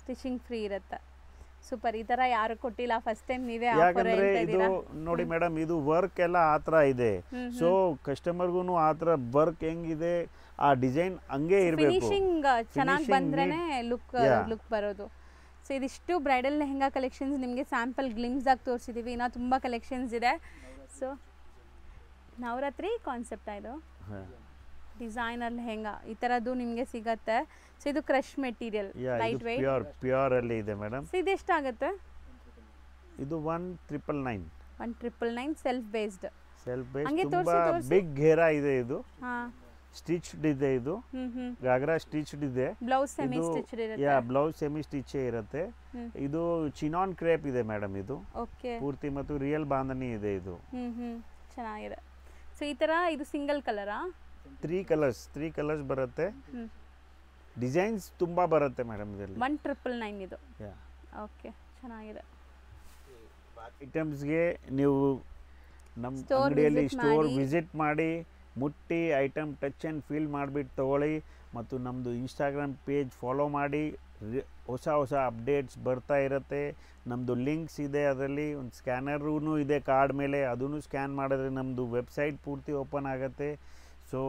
ಸ್ಟಿಚಿಂಗ್ ಫ್ರೀ ಇರುತ್ತೆ. ಸೂಪರ್. ಈ ತರ ಯಾರು ಕೊಟ್ಟಿಲ್ಲ, ಫಸ್ಟ್ ಟೈಮ್ ನೀವೇ ಆಫರ್ ಯಾಕಂದ್ರೆ ಇದು ನೋಡಿ ಮೇಡಮ್, ಇದು ವರ್ಕ್ ಎಲ್ಲ ಆ ಥರ ಇದೆ. ಸೊ ಕಸ್ಟಮರ್ಗೂ ಆ ಥರ ವರ್ಕ್ ಹೆಂಗಿದೆ ಆ ಡಿಸೈನ್ ಹಂಗೆ ಇರಬೇಕು. ಫಿನಿಶಿಂಗ್ ಚೆನ್ನಾಗಿ ಬಂದ್ರೇನೆ ಲುಕ್ ಬರೋದು. ಸೊ ಇದಿಷ್ಟು ಬ್ರೈಡಲ್ ಲೆಹೆಂಗಾ ಕಲೆಕ್ಷನ್ಸ್ ನಿಮಗೆ ಸ್ಯಾಂಪಲ್ ಗ್ಲಿಮ್ಸ್ ಆಗಿ ತೋರಿಸಿದ್ದೀವಿ. ಇನ್ನೂ ತುಂಬ ಕಲೆಕ್ಷನ್ಸ್ ಇದೆ. ಸೊ ನವರಾತ್ರಿ ಕಾನ್ಸೆಪ್ಟ್ ಇದು ಡಿಸೈನರ್ ಲೆಹೆಂಗಾ ಈ ಥರದ್ದು ನಿಮಗೆ ಸಿಗತ್ತೆ. ಸೊ ಇದು crush material, light weight, pure ಅಲ್ಲಿ ಇದೆ ಮೇಡಮ್. ಸೊ ಇದು ಎಷ್ಟಾಗುತ್ತೆ? ಇದು 1,999. 1,999 ಸೆಲ್ಫ್ ಬೇಸ್ಡ್. ತುಂಬಾ ಬಿಗ್ ಘೇರಾ ಇದೆ ಇದು. ಸ್ಟಿಚ್ಡ್ ಇದೆ ಇದು. ಗಾಗ್ರಾ ಸ್ಟಿಚ್ಡ್ ಇದೆ. ಬ್ಲೌಸ್ ಸೆಮಿ ಸ್ಟಿಚ್ಡ್ ಇರುತ್ತೆ. ಬ್ಲೌಸ್ ಸೆಮಿ ಸ್ಟಿಚ್ ಇರುತ್ತೆ. ಇದು ಚಿನಾನ್ ಕ್ರೇಪ್ ಇದೆ ಮೇಡಮ್ ಇದು. ಓಕೆ. ಪೂರ್ತಿ ಮತ್ತು ರಿಯಲ್ ಬಾಂಧನಿ ಇದೆ ಇದು. ಚೆನ್ನಾಗಿದೆ. ಸೊ ಈ ತರ ಇದು ಸಿಂಗಲ್ ಕಲರಾ? 3 ಕಲರ್ಸ್ ಬರುತ್ತೆ. ಡಿಸೈನ್ಸ್ ತುಂಬಾ ಬರುತ್ತೆ ಮೇಡಮ್ ಇದರಲ್ಲಿ. 1,999 ಇದು. ಓಕೆ, ಚೆನ್ನಾಗಿದೆ. ಐಟಮ್ಸ್ಗೆ ನೀವು ನಮ್ಮ ಅಂಗಡಿಯಲ್ಲಿ ಸ್ಟೋರ್ ವಿಸಿಟ್ ಮಾಡಿ, ಮುಟ್ಟಿ ಐಟಮ್ ಟಚ್ ಆ್ಯಂಡ್ ಫೀಲ್ ಮಾಡಿಬಿಟ್ಟು ತೊಗೊಳ್ಳಿ. ಮತ್ತು ನಮ್ಮದು ಇನ್ಸ್ಟಾಗ್ರಾಮ್ ಪೇಜ್ ಫಾಲೋ ಮಾಡಿ. ಹೊಸ ಅಪ್ಡೇಟ್ಸ್ ಬರ್ತಾ ಇರುತ್ತೆ. ನಮ್ಮದು ಲಿಂಕ್ಸ್ ಇದೆ, ಅದರಲ್ಲಿ ಒಂದು ಸ್ಕ್ಯಾನರೂ ಇದೆ ಕಾರ್ಡ್ ಮೇಲೆ. ಅದನ್ನು ಸ್ಕ್ಯಾನ್ ಮಾಡಿದ್ರೆ ನಮ್ಮದು ವೆಬ್ಸೈಟ್ ಪೂರ್ತಿ ಓಪನ್ ಆಗುತ್ತೆ. ಸೊ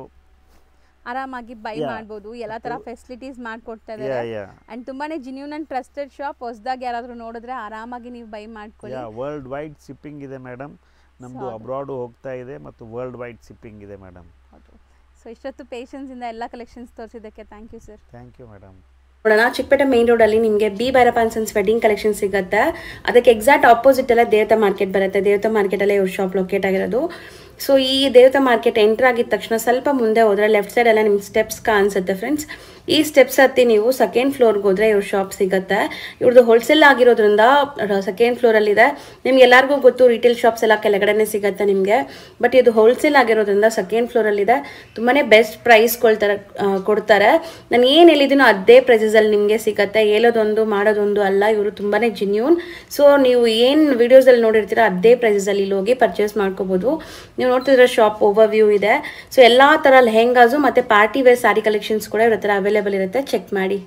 ಆರಾಮಾಗಿ ಬೈ ಮಾಡ್ಬೋದು. ಎಲ್ಲ ತರ ಫೆಸಿಲಿಟೀಸ್ ಮಾಡ್ಕೊಡ್ತಾ ಇದ್ದಾರೆ. ಅಂಡ್ ತುಂಬಾನೇ ಜೆನ್ಯೂನ್ ಅಂಡ್ ಟ್ರಸ್ಟೆಡ್ ಶಾಪ್. ಹೊಸದಾಗಿ ಯಾರಾದರೂ ನೋಡಿದ್ರೆ ಆರಾಮಾಗಿ ನೀವು ಬೈ ಮಾಡ್ಕೊಳ್ಳಿ. ವರ್ಲ್ಡ್ ವೈಡ್ ಶಿಪ್ಪಿಂಗ್ ಇದೆ ಮೇಡಮ್. ನಮ್ಮದು ಅಬ್ರಾಡು ಹೋಗ್ತಾ ಇದೆ ಮತ್ತು ವರ್ಲ್ಡ್ ವೈಡ್ ಶಿಪ್ಪಿಂಗ್ ಇದೆ ಮೇಡಮ್. ಹೌದು. ಸೊ ಇಷ್ಟೊತ್ತು ಪೇಷನ್ಸ್ ಇಂದ ಎಲ್ಲ ಕಲೆಕ್ಷನ್ಸ್ ತೋರಿಸಿದ್ದಕ್ಕೆ thank you sir. Thank you madam. ನೋಡೋಣ, ಚಿಕ್ಕಪೇಟೆ ಮೇನ್ ರೋಡಲ್ಲಿ ನಿಮಗೆ B Bhairappa and sons wedding collection ಸಿಗುತ್ತೆ. ಅದಕ್ಕೆ ಎಕ್ಸಾಕ್ಟ್ ಆಪೋಸಿಟ್ ಎಲ್ಲ ದೇವತಾ ಮಾರ್ಕೆಟ್ ಬರುತ್ತೆ. ದೇವತಾ ಮಾರ್ಕೆಟಲ್ಲೇ ಇವ್ರ ಶಾಪ್ ಲೊಕೇಟ್ ಆಗಿರೋದು. ಸೊ ಈ ದೇವತಾ ಮಾರ್ಕೆಟ್ ಎಂಟರ್ ಆಗಿದ ತಕ್ಷಣ ಸ್ವಲ್ಪ ಮುಂದೆ ಹೋದರೆ ಲೆಫ್ಟ್ ಸೈಡ್ ಎಲ್ಲ ನಿಮ್ಗೆ ಸ್ಟೆಪ್ಸ್ ಕಾಣಿಸುತ್ತೆ ಫ್ರೆಂಡ್ಸ್. ಈ ಸ್ಟೆಪ್ಸ್ ಹತ್ತಿ ನೀವು ಸೆಕೆಂಡ್ ಫ್ಲೋರ್ಗೆ ಹೋದರೆ ಇವ್ರ ಶಾಪ್ ಸಿಗುತ್ತೆ. ಇವ್ರದ್ದು ಹೋಲ್ಸೇಲ್ ಆಗಿರೋದ್ರಿಂದ ಸೆಕೆಂಡ್ ಫ್ಲೋರಲ್ಲಿದೆ. ನಿಮ್ಗೆ ಎಲ್ಲರಿಗೂ ಗೊತ್ತು ರಿಟೇಲ್ ಶಾಪ್ಸ್ ಎಲ್ಲ ಕೆಳಗಡೆನೇ ಸಿಗುತ್ತೆ ನಿಮಗೆ. ಬಟ್ ಇದು ಹೋಲ್ಸೇಲ್ ಆಗಿರೋದ್ರಿಂದ ಸೆಕೆಂಡ್ ಫ್ಲೋರಲ್ಲಿದೆ. ತುಂಬಾ ಬೆಸ್ಟ್ ಪ್ರೈಸ್ ಕೊಡ್ತಾರೆ. ನಾನು ಏನು ಹೇಳಿದ್ದೀನೋ ಅದೇ ಪ್ರೈಸಲ್ಲಿ ನಿಮಗೆ ಸಿಗುತ್ತೆ. ಹೇಳೋದೊಂದು ಮಾಡೋದೊಂದು ಅಲ್ಲ. ಇವರು ತುಂಬಾ ಜೆನ್ಯೂನ್. ಸೊ ನೀವು ಏನು ವಿಡಿಯೋಸಲ್ಲಿ ನೋಡಿರ್ತೀರ ಅದೇ ಪ್ರೈಸಲ್ಲಿ ಇಲ್ಲಿ ಹೋಗಿ ಪರ್ಚೇಸ್ ಮಾಡ್ಕೋಬೋದು. ನೀವು ನೋಡ್ತಿದ್ರೆ ಶಾಪ್ ಓವರ್ ವ್ಯೂ ಇದೆ. ಸೊ ಎಲ್ಲ ಥರ ಲೆಹೆಂಗಾಸು ಮತ್ತು ಪಾರ್ಟಿ ವೇರ್ ಸ್ಯಾರಿ ಕಲೆಕ್ಷನ್ಸ್ ಕೂಡ ಇವ್ರ ಹತ್ರ ಅವೈಲೇಬಲ್ ಇರುತ್ತೆ. ಚೆಕ್ ಮಾಡಿ.